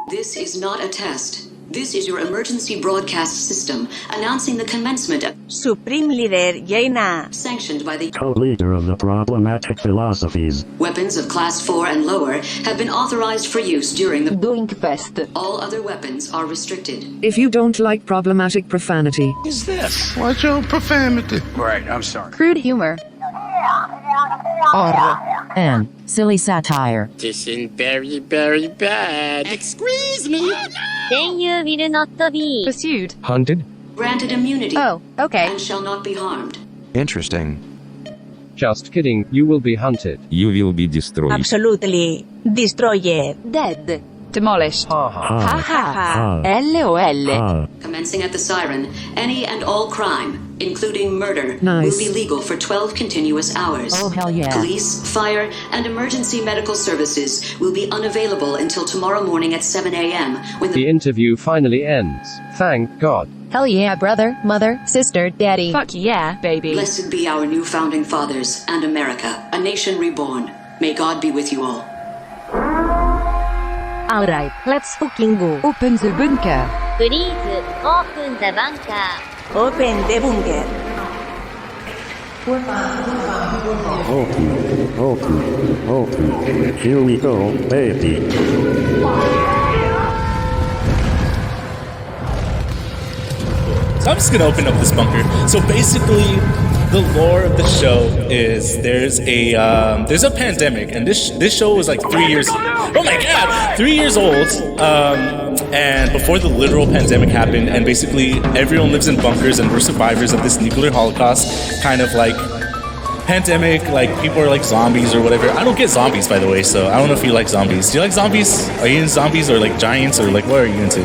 This is not a test. This is your emergency broadcast system announcing the commencement of Supreme Leader Jaina, sanctioned by the co-leader of the problematic philosophies. Weapons of Class 4 and lower have been authorized for use during the Doing Fest. All other weapons are restricted. If you don't like problematic profanity, What is this? Watch your profanity. Right, I'm sorry. Crude Humor. And Silly Satire. This is very, very bad. Excuse me. Then you will not be Pursued. Hunted? Granted immunity Oh, okay. and shall not be harmed. Interesting. Just kidding, you will be hunted. You will be destroyed. absolutely destroyed. Dead. Demolished. Ha ha. LOL. Commencing at the siren, any and all crime, including murder, Nice. will be legal for 12 continuous hours. Oh, hell yeah. Police, fire, and emergency medical services will be unavailable until tomorrow morning at 7 a.m. when The interview finally ends. Thank God. Hell yeah, brother, mother, sister, daddy. Fuck yeah, baby. Blessed be our new founding fathers and America, a nation reborn. May God be with you all. Alright, let's fucking go. Open the bunker. Please open the bunker. Open the bunker. Open. Here we go, baby. So I'm just gonna open up this bunker. So basically, the lore of the show is there's a pandemic, and this show was like 3 years. Oh my god, 3 years old. And before the literal pandemic happened, and basically everyone lives in bunkers, and we're survivors of this nuclear holocaust, kind of like pandemic. Like people are like zombies or whatever. I don't get zombies, by the way, so I don't know if you like zombies. Do you like zombies? Are you into zombies or like giants or like what are you into?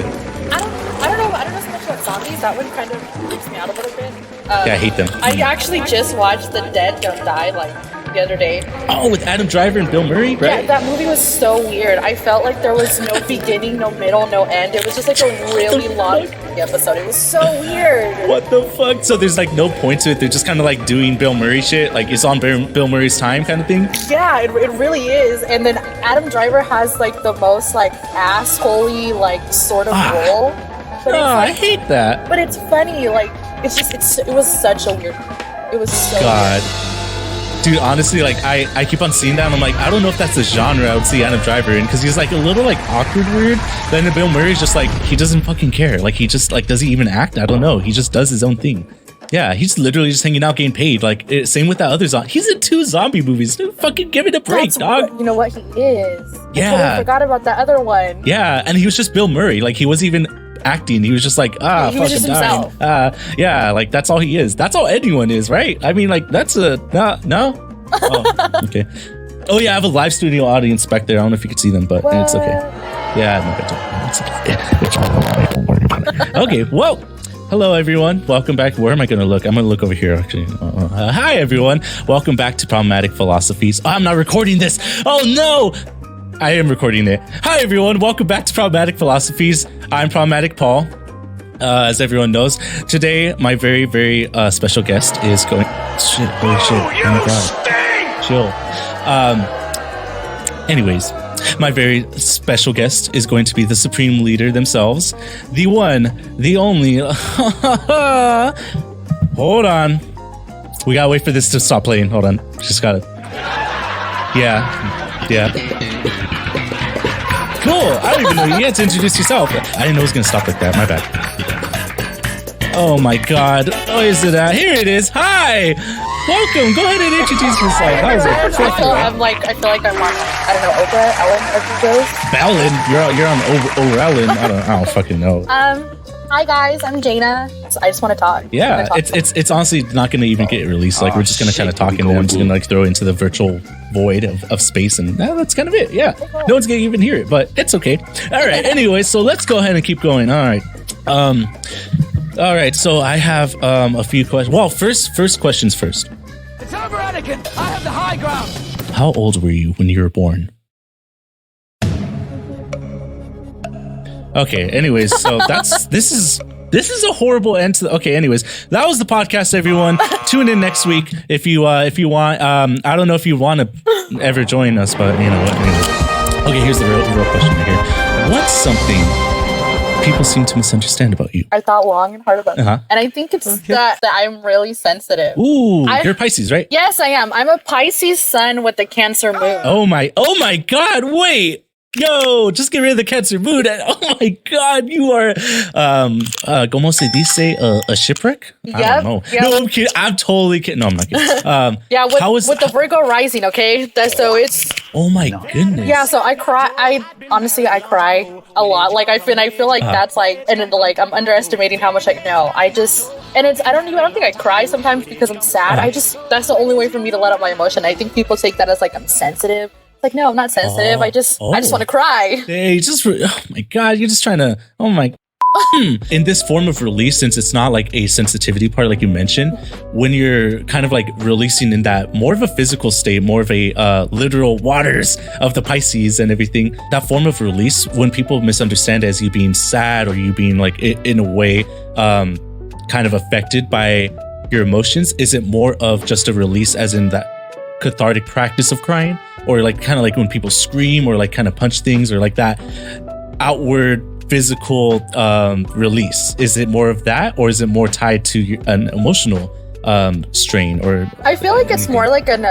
I don't know so much about zombies. That one kind of freaks me out a little bit. Yeah, I hate them. I actually just watched The Dead Don't Die like the other day. Oh, with Adam Driver and Bill Murray, right? Yeah, that movie was so weird. I felt like there was no beginning, no middle, no end. It was just like a really long episode. It was so weird. What the fuck? So there's like no point to it. They're just kind of like doing Bill Murray shit. Like it's on Bill Murray's time kind of thing. Yeah, it really is. And then Adam Driver has like the most like assholey like sort of role. But it's, I hate that. But it's funny. Like it was such a weird. It was so God. weird. Dude, honestly, like I keep on seeing that and I'm like, I don't know if that's the genre I would see Adam Driver in, because he's like a little like awkward weird. Then Bill Murray's just like, he doesn't fucking care. Like he just like, does he even act? I don't know. He just does his own thing. Yeah, he's literally just hanging out getting paid. Like same with that other zombie. He's in 2 zombie movies. Dude, fucking give it a break, dog. You know what he is. Yeah. I totally forgot about that other one. Yeah, and he was just Bill Murray. Like he wasn't even acting. He was just like, he was just dying. himself. Yeah, like that's all he is. That's all anyone is, right? I mean, like that's a no. Oh, okay. Oh yeah, I have a live studio audience back there. I don't know if you can see them, but it's okay. Yeah, no, don't worry about it. Okay, well, hello everyone. Welcome back. Where am I going to look? I'm going to look over here actually. Hi everyone. Welcome back to Problematic Philosophies. Oh, I'm not recording this. Oh no. I am recording it. Hi everyone. Welcome back to Problematic Philosophies. I'm Problematic Paul. As everyone knows, today my very, very special guest is going. Shit! Holy shit! Oh my god! Chill. Anyways, my very special guest is going to be the Supreme Leader themselves, the one, the only. Hold on, we gotta wait for this to stop playing. Hold on, just gotta. Yeah. Cool. I don't even know. You had to introduce yourself. I didn't know it was gonna stop like that. My bad. Oh my god. Oh, is it here it is. Hi! Welcome. Go ahead and introduce yourself. How is it? I feel like I'm on, I don't know, Oprah, Ellen, as it goes. Bellin? You're on Ellen. I don't fucking know. Hi guys, I'm Jaina. So I just want to talk. Yeah, it's honestly not gonna even get released. Like we're just gonna kind of talk, and then I'm just gonna like throw it into the virtual void of space, and that's kind of it. Yeah. No one's gonna even hear it, but it's okay. All right. Anyway, so let's go ahead and keep going. All right. All right, so I have a few questions. Well, first questions first. It's over, Anakin. I have the high ground. How old were you when you were born? Okay, anyways, so this is a horrible end to the, okay, anyways, that was the podcast, everyone. Tune in next week if you want. I don't know if you want to ever join us, but you know what, anyway. Okay, here's the real question right here. What's something people seem to misunderstand about you? I thought long and hard about it. And I think it's that I'm really sensitive. Ooh, you're Pisces, right? Yes, I am. I'm a Pisces sun with a Cancer moon. Oh my God, wait. Yo, just get rid of the Cancer moon. Oh my God, you are, como se dice, a shipwreck? I don't know. Yep. No, I'm kidding. I'm totally kidding. No, I'm not kidding. Yeah, with the Virgo rising, okay? So it's... Oh my goodness. Yeah, so I cry. I cry a lot. Like, I feel like that's like, and then, like, I'm underestimating how much I know. I don't think I cry sometimes because I'm sad. That's the only way for me to let out my emotion. I think people take that as like I'm sensitive. It's like, no, I'm not sensitive. I just want to cry. Hey, oh my God, you're just trying to, oh my. In this form of release, since it's not like a sensitivity part, like you mentioned, when you're kind of like releasing in that more of a physical state, more of a literal waters of the Pisces and everything, that form of release, when people misunderstand as you being sad or you being like in a way kind of affected by your emotions, is it more of just a release as in that cathartic practice of crying, or like kind of like when people scream or like kind of punch things, or like that outward physical release? Is it more of that, or is it more tied to an emotional strain? Or I feel like it's more like an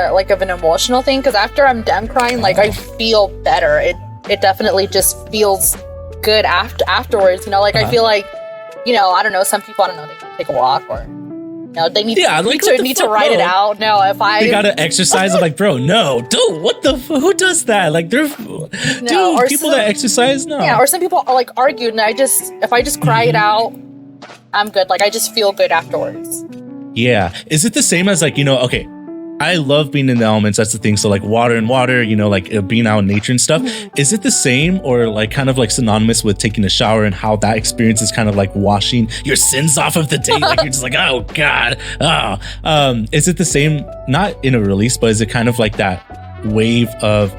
emotional thing, because after I'm done crying, like I feel better. It definitely just feels good afterwards. You know, like I feel like, you know, I don't know, some people, I don't know, they can take a walk, or no, they need to write it out. No, they gotta exercise. I'm like, bro, no, dude, what the who does that? Like, people that exercise, no. Yeah, or some people like argue, and if I just cry it out, I'm good. Like, I just feel good afterwards. Yeah. Is it the same as like, you know, okay, I love being in the elements. That's the thing. So like water, you know, like being out in nature and stuff. Is it the same, or like kind of like synonymous with taking a shower, and how that experience is kind of like washing your sins off of the day? Like you're just like, oh God. Is it the same, not in a release, but is it kind of like that wave of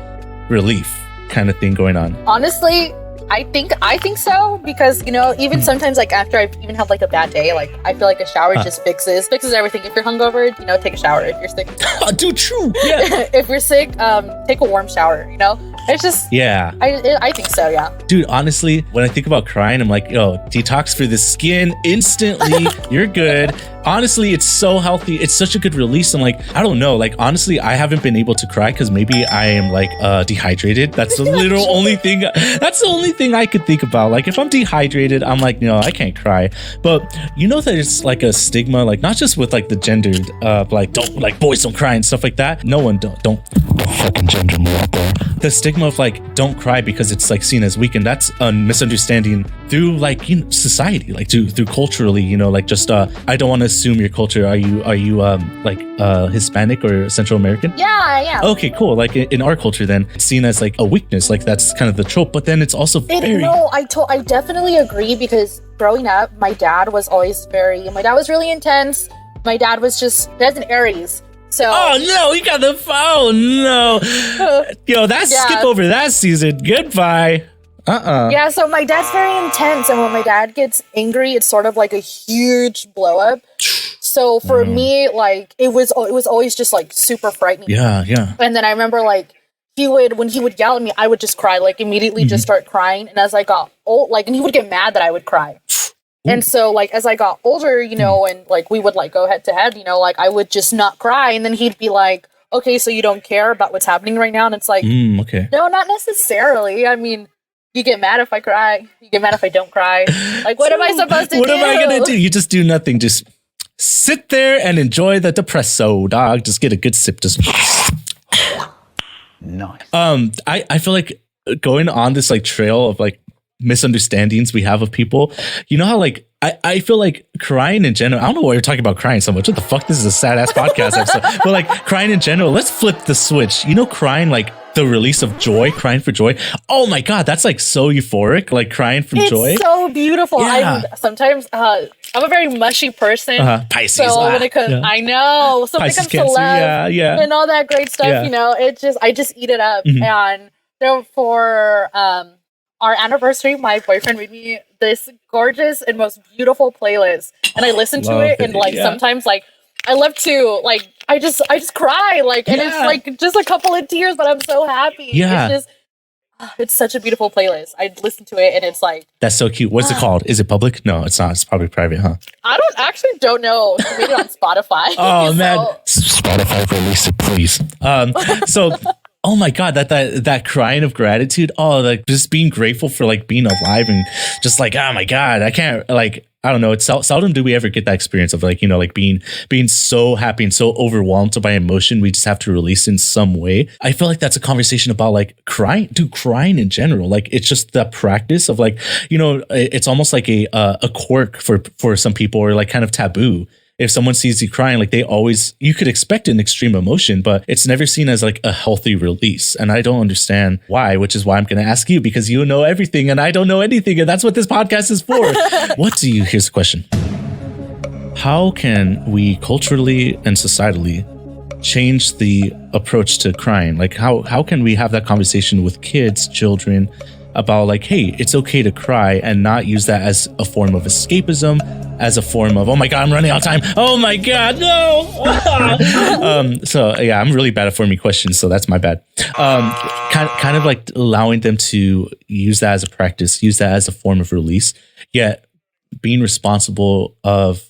relief kind of thing going on? Honestly, I think so, because, you know, even sometimes, like after I've even had like a bad day, like I feel like a shower just fixes everything. If you're hungover, you know, take a shower. If you're sick, dude, true. Yeah. If you're sick, take a warm shower. You know, it's just I think so. Yeah. Dude, honestly, when I think about crying, I'm like, yo, detox for the skin instantly. You're good. Honestly, it's so healthy. It's such a good release. I'm like, I don't know. Like, honestly, I haven't been able to cry because maybe I am like dehydrated. That's the literal only thing. That's the only thing I could think about. Like, if I'm dehydrated, I'm like, no, I can't cry. But you know that it's like a stigma, like not just with like the gendered, like don't like boys don't cry and stuff like that. No one don't fucking gender me out there. The stigma of like don't cry because it's like seen as weak, and that's a misunderstanding through like, you know, society, like through culturally, you know, like just I don't want to assume your culture. Are you like Hispanic or Central American? Yeah, yeah. Okay, cool. Like in our culture, then it's seen as like a weakness. Like that's kind of the trope. But then it's also I definitely agree, because growing up, my dad was really intense. My dad was that's an Aries. So oh no, he got the phone. No. Yo, skip over that season. Goodbye. Yeah, so my dad's very intense, and when my dad gets angry, it's sort of like a huge blow up. So for me, like it was always just like super frightening. Yeah, yeah. And then I remember like when he would yell at me, I would just cry, like immediately just start crying. And as I got old, like, and he would get mad that I would cry. And so like as I got older, you know, and like we would like go head to head, you know, like I would just not cry, and then he'd be like, okay, so you don't care about what's happening right now? And it's like, okay. No, not necessarily. I mean, you get mad if I cry. You get mad if I don't cry. Like, what am I supposed to do? What am I going to do? You just do nothing. Just sit there and enjoy the depresso, dog. Just get a good sip. Just nice. I feel like going on this like trail of like misunderstandings we have of people, you know how like I feel like crying in general, I don't know why you're talking about crying so much. What the fuck? This is a sad ass podcast episode. But like crying in general, let's flip the switch. You know, crying like the release of joy, crying for joy. Oh my God, that's like so euphoric, like crying from joy. It's so beautiful. Yeah. Sometimes I'm a very mushy person. Pisces. So when it comes, I know. So when it comes to love and all that great stuff, you know, I just eat it up. And so for our anniversary, my boyfriend made me this gorgeous and most beautiful playlist, and I listen to it, and like sometimes like I love to like I just cry, like, and it's like just a couple of tears, but I'm so happy. Yeah. It's just It's such a beautiful playlist. I listen to it and it's like, that's so cute. What's it called? Is it public? No, it's not. It's probably private, huh? I don't know. I made it on Spotify. Oh man, Spotify, release it, please. So oh my God, that crying of gratitude. Oh, like just being grateful for like being alive and just like, oh my God, I can't like, I don't know. It's seldom do we ever get that experience of like, you know, like being so happy and so overwhelmed by emotion. We just have to release in some way. I feel like that's a conversation about like crying in general. Like it's just the practice of like, you know, it's almost like a quirk for some people, or like kind of taboo. If someone sees you crying, like you could expect an extreme emotion, but it's never seen as like a healthy release. And I don't understand why, which is why I'm going to ask you, because you know everything and I don't know anything. And that's what this podcast is for. Here's the question. How can we culturally and societally change the approach to crying? Like how can we have that conversation with kids, children, about like, hey, it's okay to cry, and not use that as a form of escapism, as a form of, oh my God, I'm running out of time. Oh my God, no. So yeah, I'm really bad at forming questions, so that's my bad. Kind of like allowing them to use that as a practice, use that as a form of release, yet being responsible of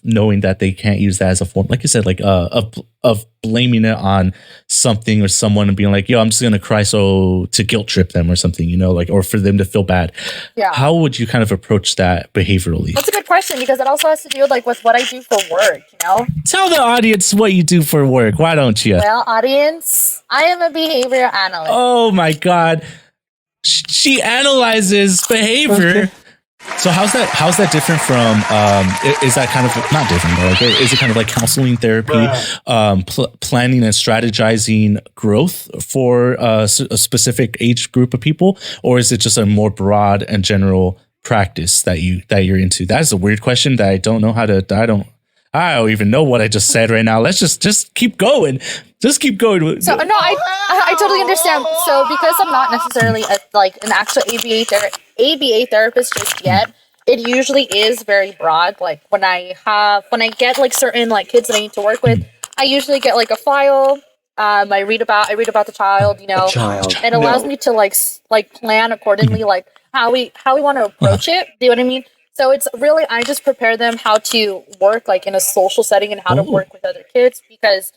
knowing that they can't use that as a form, like you said, like of blaming it on something or someone and being like, yo, I'm just gonna cry so to guilt trip them or something, you know, like, or for them to feel bad. Yeah. How would you kind of approach that behaviorally? That's a good question, because it also has to do with what I do for work, you know? Tell the audience what you do for work. Why don't you? Well, audience, I am a behavior analyst. Oh my God. She analyzes behavior. So how's that different from is that kind of not different, but like, is it kind of like counseling therapy, planning and strategizing growth for a specific age group of people, or is it just a more broad and general practice that you're into? That is a weird question that I don't know how to. I don't even know what I just said right now. Let's just keep going. Just keep going. So no, I totally understand. So because I'm not necessarily an actual ABA therapist just yet, it usually is very broad. Like when I get like certain like kids that I need to work with, I usually get like a file. I read about the child, you know, it allows me to like plan accordingly, like how we want to approach it. Do you know what I mean? So it's really, I just prepare them how to work like in a social setting and how to work with other kids, because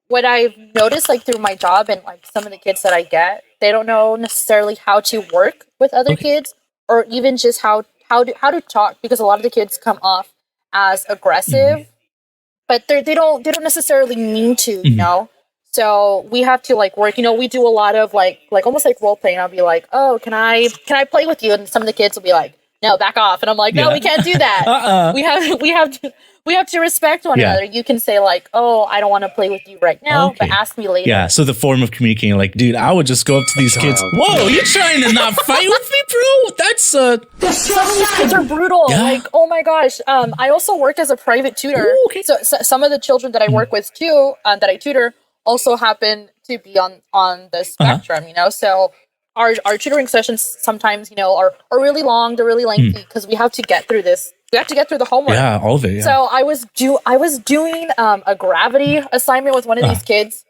what I've noticed like through my job and like some of the kids that I get, they don't know necessarily how to work with other kids, or even just how to talk, because a lot of the kids come off as aggressive, but they don't necessarily mean to, you know? So we have to like work, you know, we do a lot of like almost like role playing. I'll be like, oh, can I play with you? And some of the kids will be like, no, back off. And I'm like, no, we can't do that. We have to respect one another. You can say like, oh, I don't want to play with you right now, but ask me later. Yeah. So the form of communicating, like, dude, I would just go up to these kids. Whoa, you're trying to not fight with me, bro? That's some of these kids are brutal. Yeah. Like, oh my gosh. I also work as a private tutor. Ooh, okay. So some of the children that I work with too, that I tutor, also happen to be on the spectrum, you know? So our tutoring sessions sometimes, you know, are really long, they're really lengthy, because we have to get through this. We have to get through the homework. Yeah, all of it. Yeah. So I was doing a gravity assignment with one of these kids,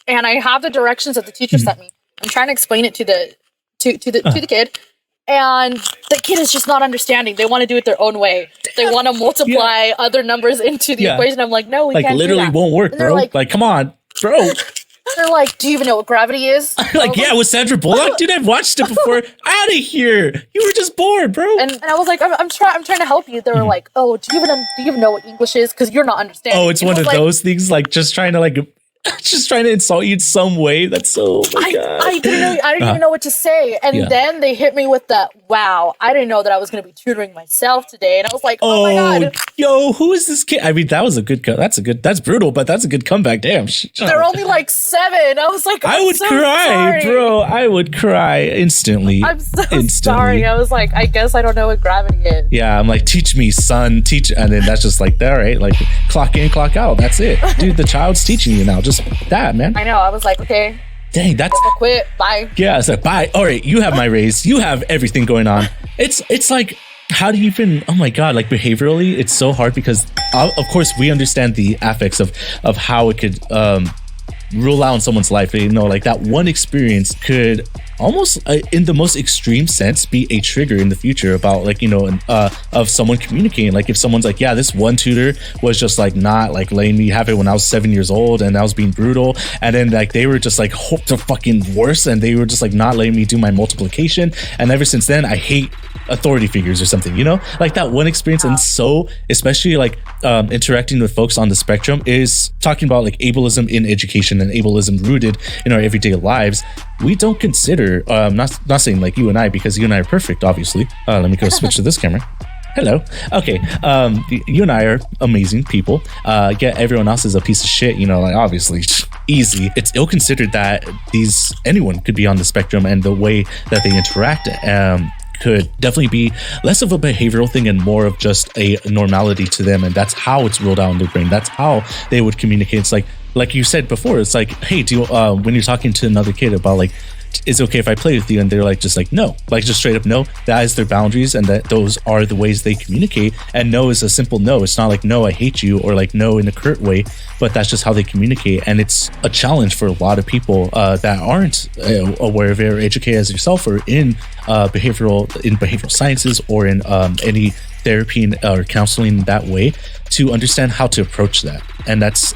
and I have the directions that the teacher sent me. I'm trying to explain it to the kid, and the kid is just not understanding. They want to do it their own way. They want to multiply other numbers into the equation. I'm like, no, we can't. Like literally won't work, bro. Like, come on, bro. They're like, do you even know what gravity is? Like, yeah, with Sandra Bullock, dude, I've watched it before. Out of here! You were just bored, bro. And I was like, I'm trying to help you. They were like, oh, do you even know what English is? Because you're not understanding. Oh, it's one of those things, like just trying to insult you in some way. That's so. Oh my God. I didn't even know what to say, and then they hit me with that. Wow, I didn't know that I was going to be tutoring myself today, and I was like, oh my God, yo, who is this kid? I mean, that was a good. That's brutal, but that's a good comeback. Damn, they're only like 7. I was like, I would so cry, sorry. bro. I would cry instantly. I'm so sorry. I was like, I guess I don't know what gravity is. Yeah, I'm like, teach me, son, teach, and then that's just like, all right, like clock in, clock out. That's it, dude. The child's teaching you now. Just that, man. I know. I was like, okay. Dang, that's quit. Bye. Yeah, it's like bye. All right, you have my raise. You have everything going on. It's like, how do you even? Oh my God! Like behaviorally, it's so hard because, of course, we understand the affects of how it could rule out in someone's life. You know, like that one experience could almost in the most extreme sense be a trigger in the future about like, you know, of someone communicating. Like if someone's like, yeah, this one tutor was just like not like letting me have it when I was 7 years old and I was being brutal, and then like they were just like hooked to fucking worse, and they were just like not letting me do my multiplication, and ever since then I hate authority figures or something, you know, like that one experience. And so especially like interacting with folks on the spectrum is talking about like ableism in education and ableism rooted in our everyday lives. We don't consider not saying like you and I, because you and I are perfect, obviously. Let me go switch to this camera. Hello. Okay. You and I are amazing people. Yet everyone else is a piece of shit, you know, like obviously easy. It's ill considered that anyone could be on the spectrum, and the way that they interact could definitely be less of a behavioral thing and more of just a normality to them. And that's how it's rolled out in their brain. That's how they would communicate. It's like you said before, it's like, hey, do you, when you're talking to another kid about like, is it okay if I play with you? And they're like, just like, no, like just straight up no. That is their boundaries, and that those are the ways they communicate. And no is a simple no. It's not like no, I hate you, or like no in a curt way, but that's just how they communicate. And it's a challenge for a lot of people that aren't aware of it or educated as yourself, or in behavioral sciences, or in any therapy or counseling that way, to understand how to approach that. And that's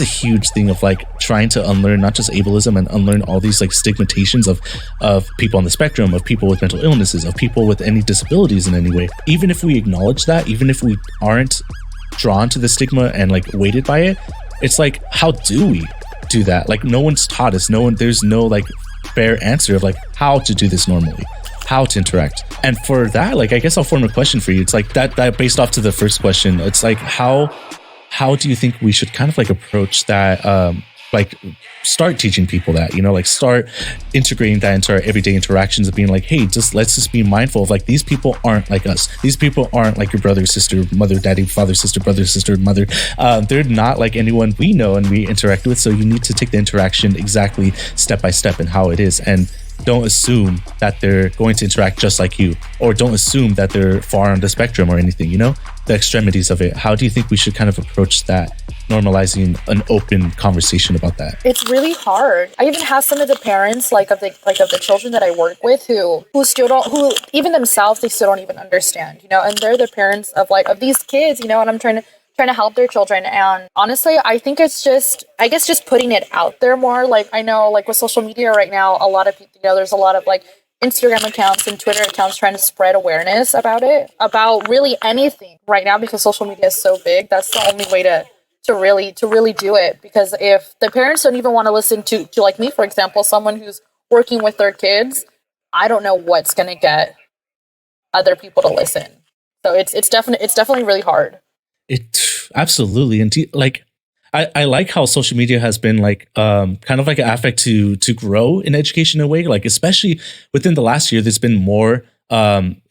a huge thing of like trying to unlearn not just ableism, and unlearn all these like stigmatizations of people on the spectrum, of people with mental illnesses, of people with any disabilities in any way. Even if we acknowledge that, even if we aren't drawn to the stigma and like weighted by it, it's like, how do we do that? Like no one's taught us. There's no like fair answer of like how to do this normally, how to interact. And for that, like I guess I'll form a question for you. It's like that based off to the first question. It's like how do you think we should kind of like approach that, like start teaching people that, you know, like start integrating that into our everyday interactions of being like, hey, let's just be mindful of like, these people aren't like us. These people aren't like your brother, sister, mother, daddy, father, sister, brother, sister, mother. They're not like anyone we know and we interact with. So you need to take the interaction exactly step by step and how it is. And don't assume that they're going to interact just like you, or don't assume that they're far on the spectrum or anything, you know, the extremities of it. How do you think we should kind of approach that, normalizing an open conversation about that? It's really hard. I even have some of the parents of the children that I work with who still don't, who even themselves, they still don't even understand, you know, and they're the parents of these kids, you know, and I'm trying to help their children. And honestly, I think it's just putting it out there more. Like I know like with social media right now, a lot of people, you know, there's a lot of like Instagram accounts and Twitter accounts trying to spread awareness about it, about really anything right now, because social media is so big. That's the only way to really do it. Because if the parents don't even want to listen to like me, for example, someone who's working with their kids, I don't know what's going to get other people to listen. So it's definitely really hard. It absolutely. And like, I like how social media has been like kind of like an affect to grow in education in a way, like especially within the last year, there's been more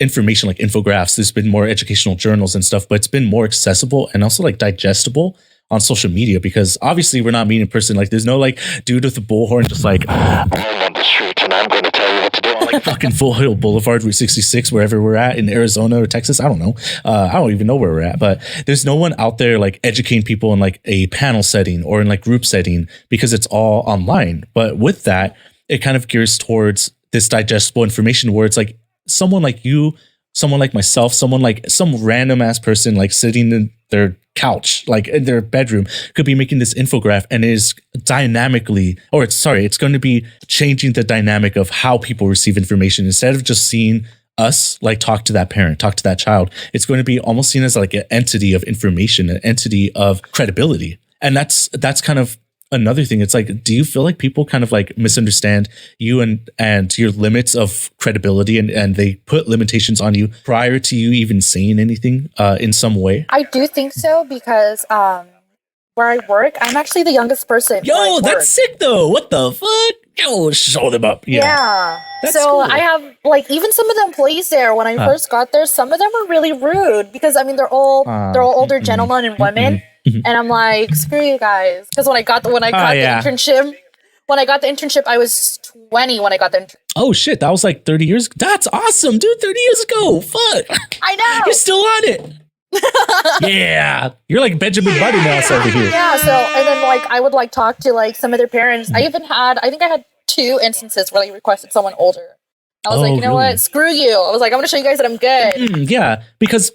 information like infographics, there's been more educational journals and stuff, but it's been more accessible and also like digestible on social media, because obviously we're not meeting in person. Like there's no like dude with a bullhorn just like, I'm on the street and I'm going to tell you what to do on like fucking Full Hill Boulevard, Route 66, wherever we're at in Arizona or Texas. I don't know. I don't even know where we're at, but there's no one out there like educating people in like a panel setting or in like group setting, because it's all online. But with that, it kind of gears towards this digestible information where it's like someone like you, someone like myself, someone like some random ass person like sitting in their couch, like in their bedroom, could be making this infographic, and is it's going to be changing the dynamic of how people receive information. Instead of just seeing us like talk to that parent, talk to that child, it's going to be almost seen as like an entity of information, an entity of credibility. And that's kind of another thing. It's like, do you feel like people kind of like misunderstand you and your limits of credibility, and they put limitations on you prior to you even saying anything in some way? I do think so, because where I work, I'm actually the youngest person. Yo, that's sick though. What the fuck? Yo, show them up. Yeah. That's so cool. I have like even some of the employees there, when I first got there, some of them were really rude, because I mean they're all older gentlemen and women. And I'm like, screw you guys. Because when I got the internship, I was 20 when I got the internship. Oh shit, that was like 30 years. That's awesome, dude. 30 years ago. Fuck. I know. You're still on it. Yeah. You're like Benjamin Button now over here. Yeah, so and then like I would like talk to like some of their parents. I think I had 2 instances where they requested someone older. I was like, you know really? what? Screw you. I was like, I'm going to show you guys that I'm good. Yeah, because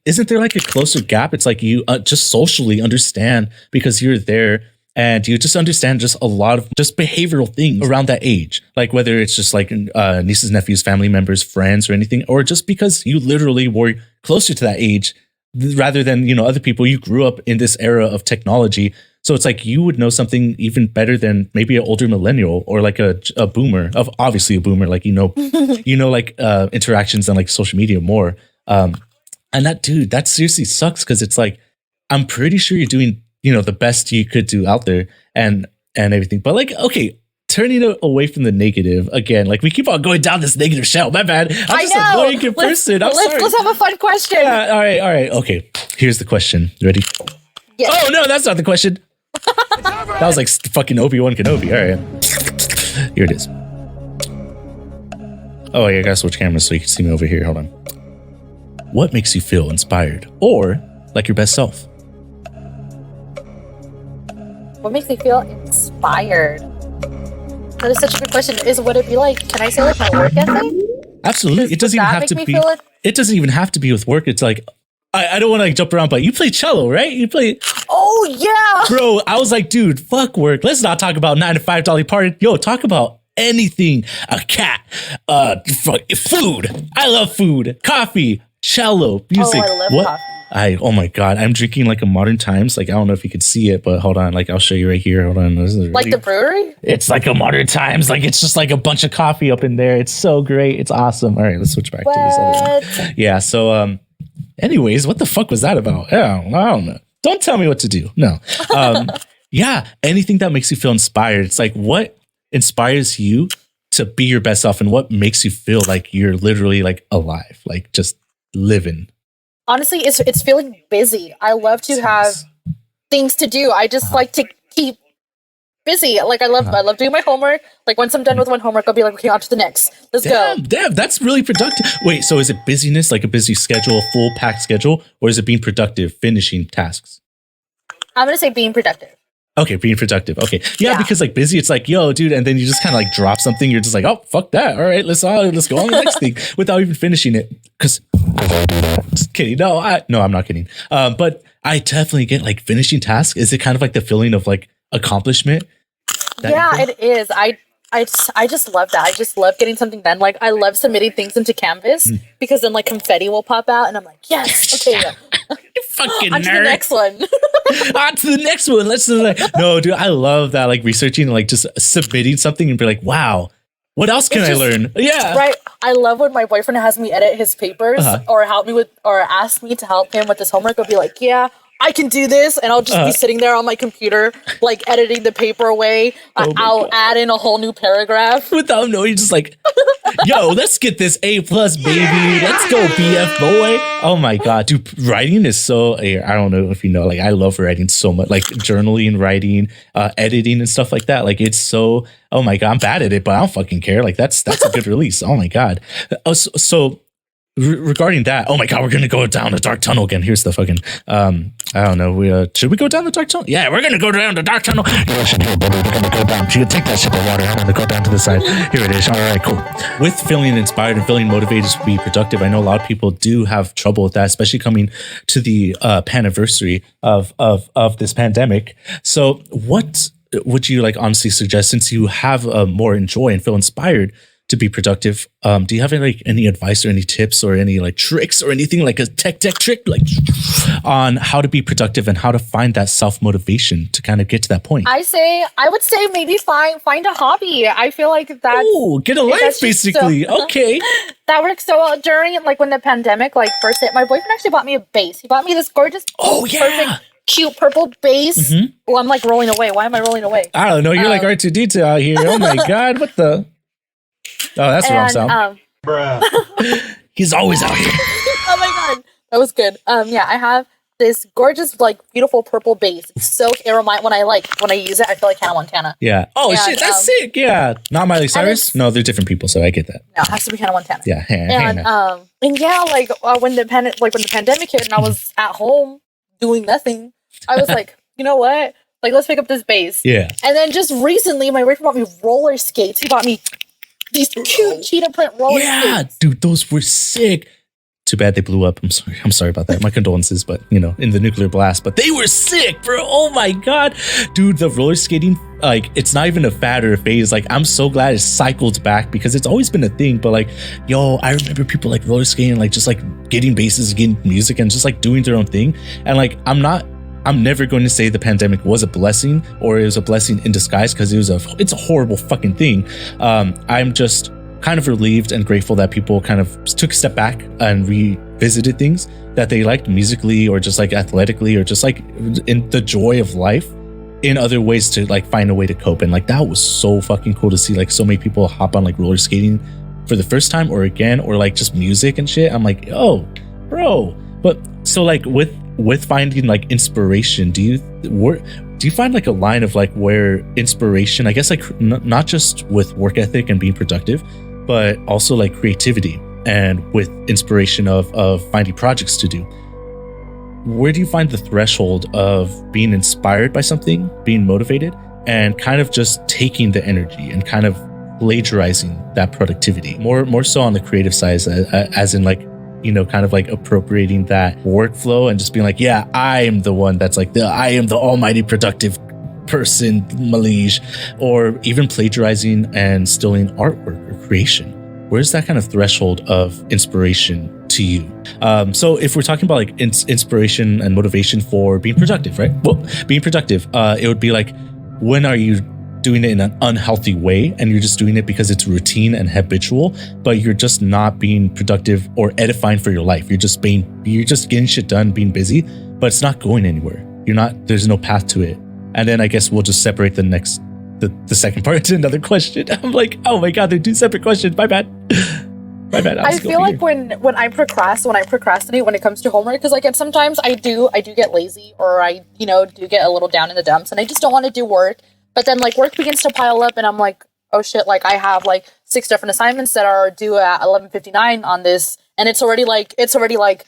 isn't there like a closer gap? It's like you just socially understand because you're there and you just understand just a lot of just behavioral things around that age. Like whether it's just like nieces, nephews, family members, friends or anything, or just because you literally were closer to that age rather than, you know, other people. You grew up in this era of technology. So it's like you would know something even better than maybe an older millennial or like a boomer, of obviously a boomer, like, you know, like interactions on like social media more. And that, dude, that seriously sucks because it's like, I'm pretty sure you're doing, you know, the best you could do out there and everything. But like, okay, turning it away from the negative again, like we keep on going down this negative shell. My bad. I'm just a blanket person. Let's have a fun question. Yeah, all right. Okay, here's the question. Ready? Yes. Oh, no, that's not the question. That was like fucking Obi-Wan Kenobi. All right. Here it is. Oh, yeah, I gotta switch cameras so you can see me over here. Hold on. What makes you feel inspired or like your best self? What makes me feel inspired? That is such a good question. Would it be like, can I say like my work ethic? Absolutely. It doesn't even have to be. It doesn't even have to be with work. It's like, I don't want to like jump around, but you play cello, right? You play. Oh yeah, bro. I was like, dude, fuck work. Let's not talk about 9 to 5 Dolly Parton. Yo, talk about anything. A cat, food. I love food. Coffee, cello, music. Oh, I love coffee. Oh my god, I'm drinking like a Modern Times. Like I don't know if you could see it, but hold on. Like I'll show you right here. Hold on. Like the brewery? It's like a Modern Times. Like it's just like a bunch of coffee up in there. It's so great. It's awesome. All right, let's switch back to this other one. Yeah. So anyways, what the fuck was that about? I don't know. Don't tell me what to do. No. Yeah. Anything that makes you feel inspired. It's like what inspires you to be your best self and what makes you feel like you're literally like alive, like just living. Honestly, it's feeling busy. I love to have things to do. I just like to keep busy. Like I love doing my homework. Like once I'm done with one homework, I'll be like, okay, on to the next. Let's go. Damn, that's really productive. Wait, so is it busyness, like a busy schedule, a full packed schedule, or is it being productive, finishing tasks? I'm gonna say being productive. Okay, being productive. Okay. Yeah, because like busy, it's like, yo, dude, and then you just kind of like drop something. You're just like, oh, fuck that. All right, let's go on to the next thing without even finishing it. Because, just kidding. No, I'm not kidding. But I definitely get like finishing tasks. Is it kind of like the feeling of like accomplishment? Yeah, it is. I just love that. I just love getting something done. Like I love submitting things into Canvas because then like confetti will pop out and I'm like, yes, okay. Fucking on to the next one. On to the next one. Let's do that. No, dude, I love that. Like researching and like just submitting something and be like, wow, what else can I learn? Yeah. Right. I love when my boyfriend has me edit his papers or help me with, or ask me to help him with his homework. I'll be like, yeah, I can do this. And I'll just be sitting there on my computer, like editing the paper away. I'll add in a whole new paragraph. Without knowing, just like, yo, let's get this A+, baby. Let's go, BF boy. Oh my God, dude, writing is so, I don't know if you know, like I love writing so much, like journaling, writing, editing and stuff like that. Like it's so, oh my God, I'm bad at it, but I don't fucking care. Like that's a good release. Oh my God. Regarding that, oh my God, we're gonna go down the dark tunnel again. Here's the fucking, I don't know. Should we go down the dark tunnel? Yeah, we're gonna go down the dark tunnel. Listen here, buddy, we're gonna go down. You take that sip of water. I'm gonna go down to the side. Here it is. All right, cool. With feeling inspired and feeling motivated to be productive, I know a lot of people do have trouble with that, especially coming to the paniversary of this pandemic. So, what would you like honestly suggest, since you have more enjoy and feel inspired to be productive? Do you have any advice or any tips or any like tricks or anything like a tech trick like on how to be productive and how to find that self-motivation to kind of get to that point? I would say maybe find a hobby. I feel like that's get a life basically. Okay. That works so well during like when the pandemic like first hit. My boyfriend actually bought me a bass. He bought me this gorgeous perfect cute purple bass. Well, I'm like rolling away. Why am I rolling away? I don't know. You're like R2D2 out here. Oh my God, what the? Oh, that's the wrong sound. Bruh. He's always out here. Oh my God. That was good. Yeah, I have this gorgeous, like, beautiful purple bass. It's so, it reminds, when I use it, I feel like Hannah Montana. Yeah. Oh, shit, that's sick. Yeah. Not Miley Cyrus? No, they're different people, so I get that. No, it has to be Hannah Montana. Yeah. And yeah, like, when the pandemic hit and I was at home doing nothing, I was like, you know what? Like, let's pick up this bass. Yeah. And then just recently, my boyfriend bought me roller skates. He bought me these cute cheetah print roller skates. Yeah, dude, those were sick. Too bad they blew up. I'm sorry about that. My condolences, but in the nuclear blast. But they were sick, bro. Oh my god, dude, the roller skating, like, it's not even a fad or a phase. Like, I'm so glad it cycled back because it's always been a thing. But like, yo, I remember people like roller skating, like just like getting basses, getting music, and just like doing their own thing. And like, I'm never going to say the pandemic was a blessing or it was a blessing in disguise because it's a horrible fucking thing. I'm just kind of relieved and grateful that people kind of took a step back and revisited things that they liked musically or just like athletically or just like in the joy of life in other ways to like find a way to cope. And like, that was so fucking cool to see like so many people hop on like roller skating for the first time or again, or like just music and shit. I'm like, oh, bro. But so like with finding like inspiration, do you find like a line of like where inspiration, I guess like not just with work ethic and being productive, but also like creativity and with inspiration of finding projects to do, where do you find the threshold of being inspired by something, being motivated, and kind of just taking the energy and kind of plagiarizing that productivity more so on the creative side, as in like, kind of like appropriating that workflow and just being like, yeah, I am the one that's like I am the almighty productive person, Malige, or even plagiarizing and stealing artwork or creation? Where's that kind of threshold of inspiration to you? So if we're talking about like inspiration and motivation for being productive, right? Well, being productive, it would be like, when are you doing it in an unhealthy way and you're just doing it because it's routine and habitual, but you're just not being productive or edifying for your life? You're just getting shit done, being busy, but it's not going anywhere. There's no path to it. And then I guess we'll just separate the second part to another question. I'm like, oh my god, they're two separate questions. My bad. I feel like when I procrastinate when it comes to homework, because like sometimes I do get lazy, or I do get a little down in the dumps, and I just don't want to do work. But then like work begins to pile up, and I'm like, oh shit, like I have like 6 different assignments that are due at 11:59 on this, and it's already like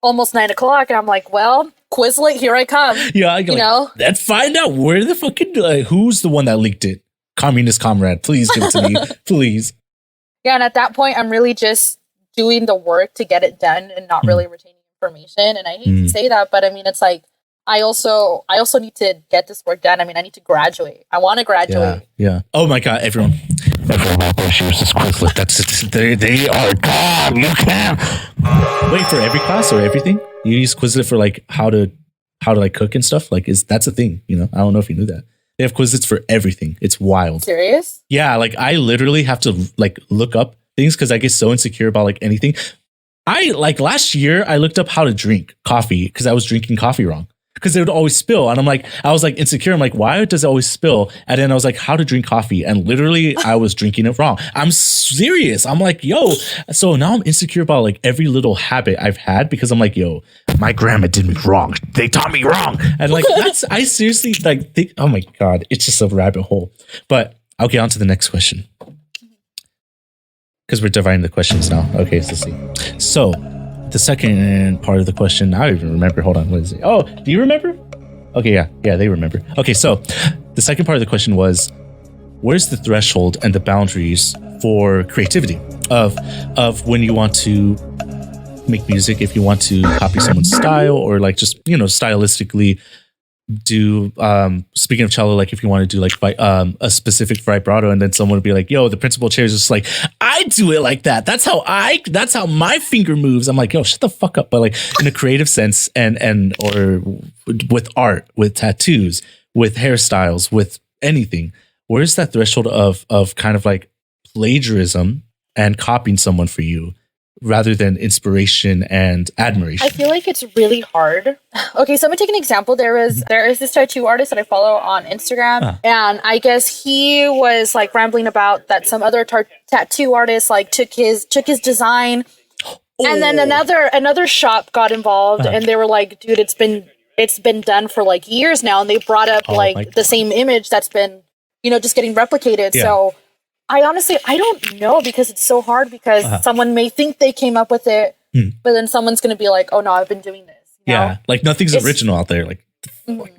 almost 9 o'clock, and I'm like, well, Quizlet, here I come. Yeah, let's find out where the fucking who's the one that leaked it. Communist comrade, please give it to me, please. Yeah, and at that point, I'm really just doing the work to get it done and not really retaining information. And I hate to say that, but I mean, it's like I also need to get this work done. I mean, I need to graduate. I want to graduate. Yeah. Oh my god, everyone out there, use this Quizlet. That's it. They are god. You can wait for every class or everything. You use Quizlet for like how to like cook and stuff. Like that's a thing. I don't know if you knew that. They have Quizlets for everything. It's wild. Serious? Yeah, like I literally have to like look up things because I get so insecure about like anything. I like last year I looked up how to drink coffee because I was drinking coffee wrong. Because it would always spill. And I was like insecure. I'm like, why does it always spill? And then I was like, how to drink coffee. And literally I was drinking it wrong. I'm serious. I'm like, yo. So now I'm insecure about like every little habit I've had because I'm like, yo, my grandma did me wrong. They taught me wrong. And like, I seriously like think, oh my God, it's just a rabbit hole. But I'll get on to the next question. Because we're dividing the questions now. Okay, so let's see. So the second part of the question, I don't even remember. Hold on, what is it? Oh, do you remember? Okay, yeah, they remember. Okay, so the second part of the question was, where's the threshold and the boundaries for creativity of when you want to make music, if you want to copy someone's style or like just, stylistically do, speaking of cello, like if you want to do like a specific vibrato and then someone would be like, yo, the principal chair is just like, I do it like that. That's how my finger moves. I'm like, yo, shut the fuck up. But like in a creative sense and or with art, with tattoos, with hairstyles, with anything, where's that threshold of kind of like plagiarism and copying someone for you rather than inspiration and admiration? I feel like it's really hard. Okay, so I'm gonna take an example. There is this tattoo artist that I follow on Instagram, and I guess he was like rambling about that some other tattoo artist like took his design, and then another shop got involved, and they were like, dude, it's been done for like years now, and they brought up like the same image that's been just getting replicated. Yeah. So I don't know, because it's so hard, because someone may think they came up with it, but then someone's going to be like, oh no, I've been doing this. Yeah. Like nothing's original out there. Like,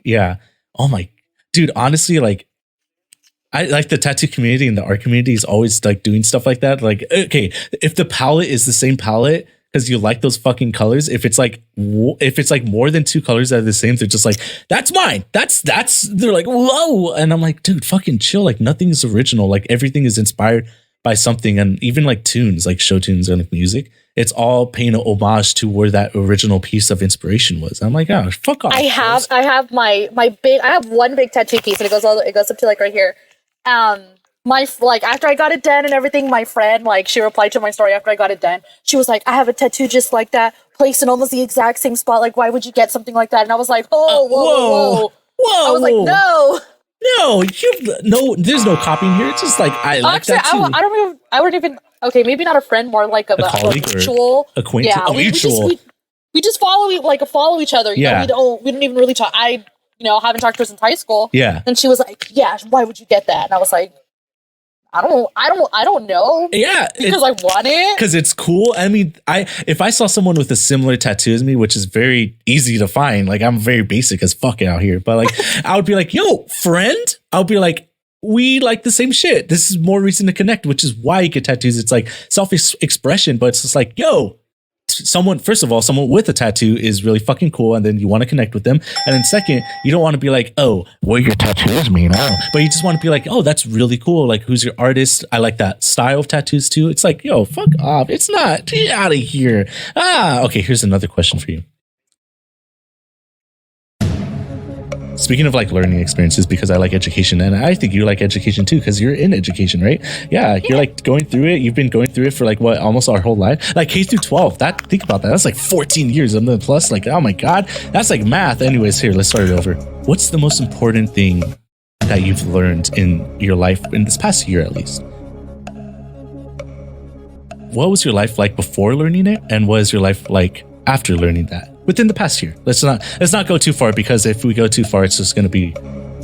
yeah. Oh my, dude, honestly, like, I like the tattoo community and the art community is always like doing stuff like that. Like, okay, if the palette is the same palette because you like those fucking colors, if it's like more than 2 colors that are the same, they're just like, that's mine. That's they're like, whoa. And I'm like, dude, fucking chill. Like nothing is original. Like everything is inspired by something. And even like tunes, like show tunes and like music, it's all paying an homage to where that original piece of inspiration was. I'm like, oh, fuck off. I have my big, I have one big tattoo piece and it goes up to like right here. Like after I got it done and everything, my friend, like she replied to my story after I got it done. She was like, I have a tattoo just like that, placed in almost the exact same spot. Like, why would you get something like that? And I was like, whoa. I was like, no, there's no copying here. It's just like, I like that too. I wouldn't even, okay, maybe not a friend, more like a colleague or mutual. Acquaintance. Yeah, mutual. We just follow each other. You know, we didn't even really talk. I haven't talked to her since high school. Yeah. And she was like, yeah, why would you get that? And I was like, I don't know. Yeah. Because I want it. Because it's cool. I mean, if I saw someone with a similar tattoo as me, which is very easy to find, like I'm very basic as fuck out here, but like I would be like, yo, friend. I would be like, we like the same shit. This is more reason to connect, which is why you get tattoos. It's like self-expression, but it's just like, yo, someone with a tattoo is really fucking cool, and then you want to connect with them. And then second, you don't want to be like, oh, what your tattoos mean now? But you just want to be like, oh, that's really cool. Like, who's your artist? I like that style of tattoos too. It's like, yo, fuck off. It's not. Get out of here. Okay, here's another question for you. Speaking of like learning experiences, because I like education, and I think you like education too, because you're in education, right? Yeah, you're like going through it. You've been going through it for like what, almost our whole life, like K through 12. Think about that. That's like 14 years and then plus, like, oh my god, that's like math. Anyways, here, let's start it over. What's the most important thing that you've learned in your life in this past year, at least? What was your life like before learning it, and what is your life like after learning that? Within the past year. Let's not go too far, because if we go too far, it's just going to be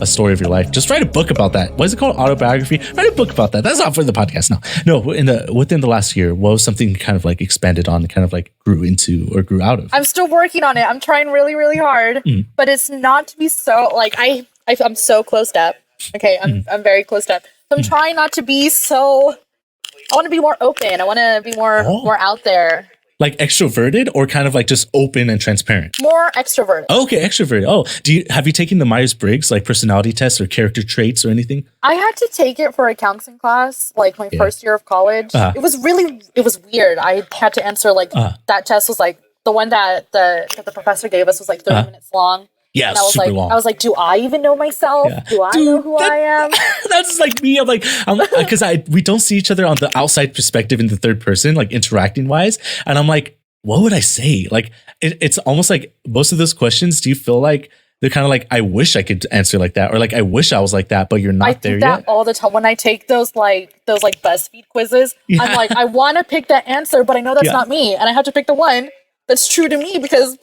a story of your life. Just write a book about that. What is it called? Autobiography? Write a book about that. That's not for the podcast. No. Within the last year, what was something kind of like expanded on, kind of like grew into or grew out of? I'm still working on it. I'm trying really, really hard, but it's not to be so like I'm so closed up. Okay, I'm very closed up. So I'm trying not to be so. I want to be more open. I want to be more out there. Like extroverted, or kind of like just open and transparent? More extroverted. Okay, extroverted. Oh, have you taken the Myers-Briggs, like personality test or character traits or anything? I had to take it for a counseling class, like my first year of college. It was weird. I had to answer like that test was like the one that the professor gave us was like 30 minutes long. Yeah, and I was super like, long. I was like, do I even know myself? Yeah. Do I know who I am? That's like me. I'm because we don't see each other on the outside perspective in the third person, like interacting wise. And I'm like, what would I say? Like, it's almost like most of those questions. Do you feel like they're kind of like, I wish I could answer like that, or like I wish I was like that, but you're not there yet? I think that all the time when I take those BuzzFeed quizzes. Yeah. I'm like, I want to pick that answer, but I know that's not me, and I have to pick the one that's true to me because.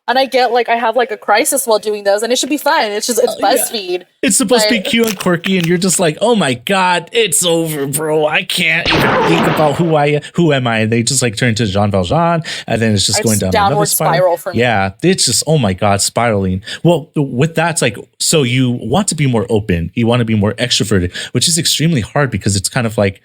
And I get like I have like a crisis while doing those, and it should be fun. It's BuzzFeed. Yeah. It's supposed to be cute and quirky, and you're just like, oh my god, it's over, bro. I can't even think about who am I? And they just like turn to Jean Valjean, and then it's just going down downward spiral for me. Yeah, it's just oh my god, spiraling. Well, with that, it's like so you want to be more open, you want to be more extroverted, which is extremely hard because it's kind of like.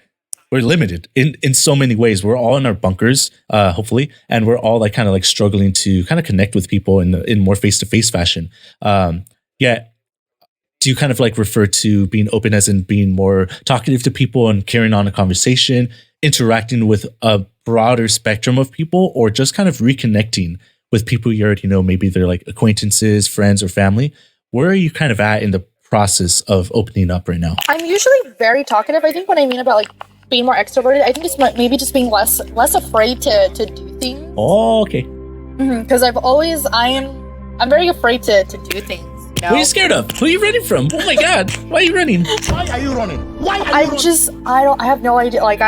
We're limited in so many ways. We're all in our bunkers, hopefully, and we're all like kind of like struggling to kind of connect with people in more face-to-face fashion. Do you kind of like refer to being open as in being more talkative to people and carrying on a conversation, interacting with a broader spectrum of people, or just kind of reconnecting with people you already know? Maybe they're like acquaintances, friends, or family. Where are you kind of at in the process of opening up right now? I'm usually very talkative. I think what I mean about like being more extroverted, I think it's maybe just being less afraid to do things. Oh, okay. Because I'm very afraid to do things. You know? What are you scared of? Who are you running from? Oh my god! Why are you running? Why are you running? I have no idea. Like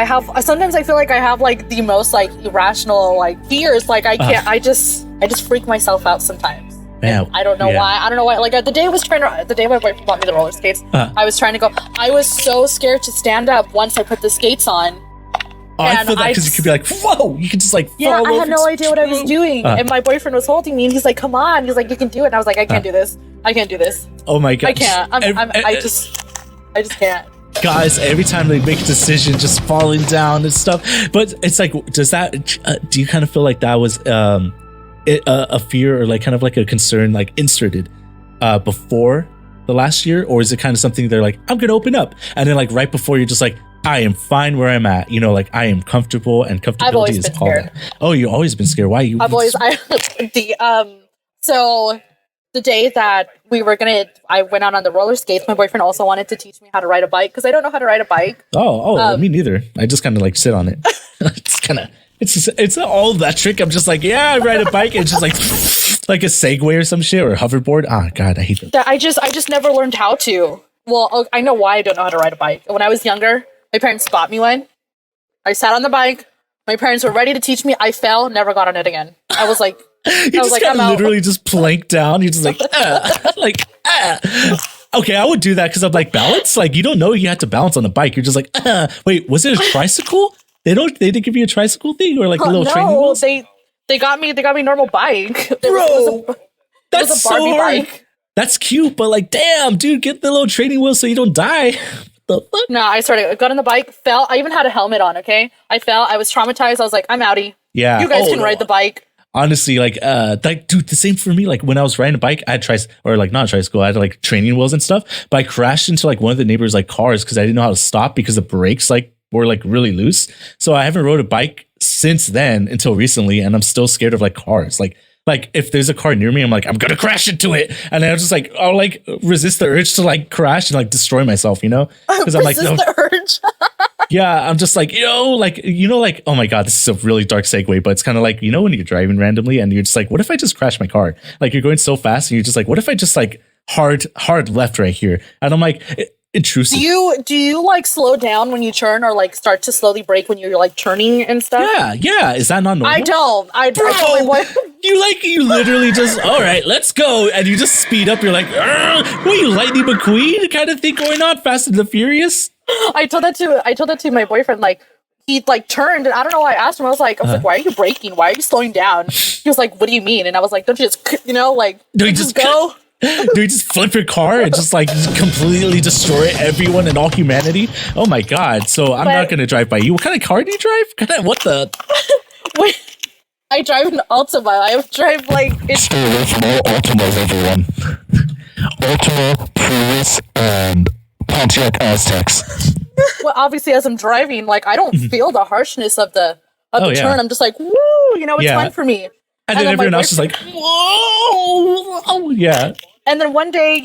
sometimes I feel like I have like the most like irrational like fears. Like I can't. I just freak myself out sometimes. Man, I don't know why. I don't know why. Like the day my boyfriend bought me the roller skates, I was trying to go. I was so scared to stand up once I put the skates on. I feel that because you could be like, whoa, you could just like fall over. I had no idea what I was doing. And my boyfriend was holding me and he's like, come on. He's like, you can do it. And I was like, I can't do this. I can't do this. Oh my god. I can't. I just can't. Guys, every time they make a decision, just falling down and stuff. But it's like, does that? Do you kind of feel like that was a fear or like kind of like a concern like inserted before the last year, or is it kind of something they're like, I'm gonna open up, and then like right before you're just like, I am fine where I'm at, you know, like I am comfortable, and comfortability is all that. Oh, you've always been scared. Why? So the day that I went out on the roller skates, my boyfriend also wanted to teach me how to ride a bike because I don't know how to ride a bike. Me neither. I just kind of like sit on it. It's all that trick. I'm just like, yeah, I ride a bike. It's just like a Segway or some shit or a hoverboard. Ah, God, I hate that. I just never learned how to. Well, I know why I don't know how to ride a bike. When I was younger, my parents bought me one. I sat on the bike. My parents were ready to teach me. I fell, never got on it again. I was like, I'm literally just planked down. You're just like, Okay, I would do that because I'm like, balance. Like, you don't know you had to balance on the bike. You're just like, wait, was it a tricycle? They didn't give you a tricycle thing or like a little training wheels? They got me normal bike. Bro, that's a Barbie bike. That's cute, but like, damn, dude, get the little training wheels so you don't die. The fuck? No, I got on the bike, fell. I even had a helmet on, okay? I fell. I was traumatized. I was like, I'm outie. Yeah. You guys can ride the bike. Honestly, like, dude, the same for me. Like, when I was riding a bike, I had not tricycle, I had like training wheels and stuff, but I crashed into like one of the neighbors' like cars because I didn't know how to stop because the brakes like were like really loose. So I haven't rode a bike since then until recently, and I'm still scared of like cars. Like if there's a car near me, I'm like, I'm gonna crash into it, and then I'll like resist the urge to like crash and like destroy myself, you know? Because I'm like, no. The urge. Yeah, I'm just like, oh my God, this is a really dark segue, but it's kind of like, you know, when you're driving randomly and you're just like, what if I just crash my car? Like you're going so fast and you're just like, what if I just like hard left right here? And I'm like, intrusive. Do you like slow down when you turn or like start to slowly brake when you're like turning and stuff? Yeah. Is that not normal? I don't. You literally just, all right, let's go. And you just speed up. You're like, what are you, Lightning McQueen kind of thing going on? Fast and the Furious? I told that to my boyfriend. Like he like turned, and I don't know why I asked him. I was like, why are you braking? Why are you slowing down? He was like, what do you mean? And I was like, don't you just, do you just go? Do you just flip your car and just like completely destroy everyone and all humanity? Oh my God. So I'm not going to drive by you. What kind of car do you drive? What the? Wait, I drive an Altima. I drive like... Stay away from all Altimas, everyone. Altima, Prius, and Pontiac Aztecs. Well, obviously, as I'm driving, like, I don't feel the harshness of the turn. I'm just like, woo, it's fine for me. And then everyone else is like, whoa, oh, yeah. And then one day,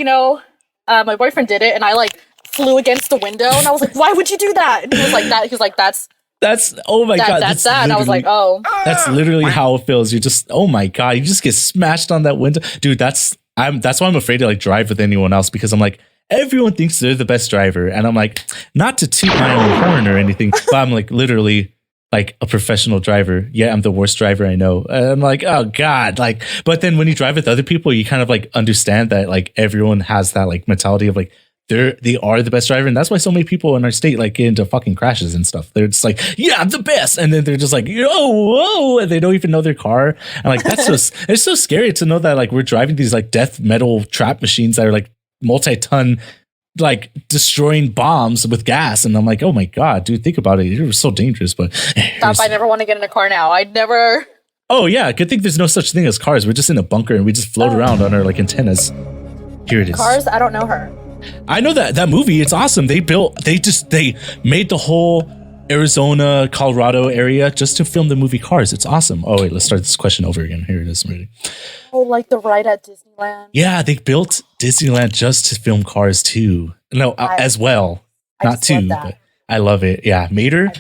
my boyfriend did it, and I like flew against the window, and I was like, why would you do that? And he was like, that. He was like, that's oh my God. That's that. And I was like, oh. That's literally how it feels. You just, oh my God, you just get smashed on that window. Dude, that's why I'm afraid to like drive with anyone else, because I'm like, everyone thinks they're the best driver. And I'm like, not to toot my own horn or anything, but I'm like literally like a professional driver. Yeah, I'm the worst driver I know. And I'm like, oh God. Like, but then when you drive with other people, you kind of like understand that like everyone has that like mentality of like, they are the best driver. And that's why so many people in our state like get into fucking crashes and stuff. They're just like, yeah, I'm the best. And then they're just like, whoa, and they don't even know their car. And like, it's so scary to know that like we're driving these like death metal trap machines that are like multi-ton, like destroying bombs with gas. And I'm like, oh my God, dude, think about it. You're so dangerous. But stop, I never want to get in a car now. I'd never. Oh yeah, good thing there's no such thing as cars. We're just in a bunker and we just float around on our like antennas. Here it is. Cars, I don't know her. I know that movie. It's awesome. They made the whole Arizona, Colorado area just to film the movie Cars. It's awesome. Oh wait, let's start this question over again. Here it is. Ready? Oh, like the ride at Disneyland. Yeah, they built Disneyland just to film Cars 2. No, as well. Not 2, but I love it. Yeah, Mater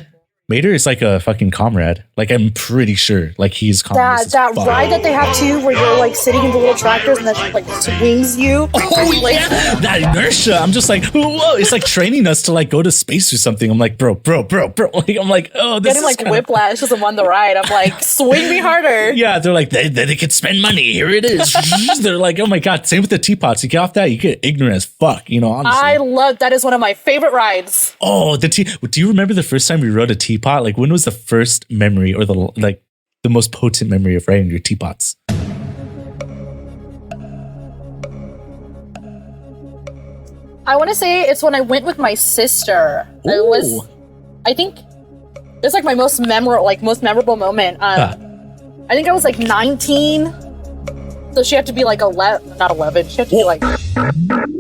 is like a fucking comrade. Like, I'm pretty sure. Like, he's comrade. That ride that they have too, where you're like sitting in the little tractors and that like swings you. Oh yeah, that inertia. I'm just like, whoa! It's like training us to like go to space or something. I'm like, bro. Like, I'm like, oh, this getting is like whiplash as I'm on the ride. I'm like, swing me harder. Yeah, they're like, they can spend money. Here it is. They're like, oh my God. Same with the teapots. You get off that, you get ignorant as fuck. Honestly. I love that. Is one of my favorite rides. Oh, do you remember the first time we rode a teapot? Like, when was the first memory or the most potent memory of riding your teapots? I want to say it's when I went with my sister. I think it's like my most memorable moment. I think I was like 19, so she had to be like 11, not 11. She had to be like,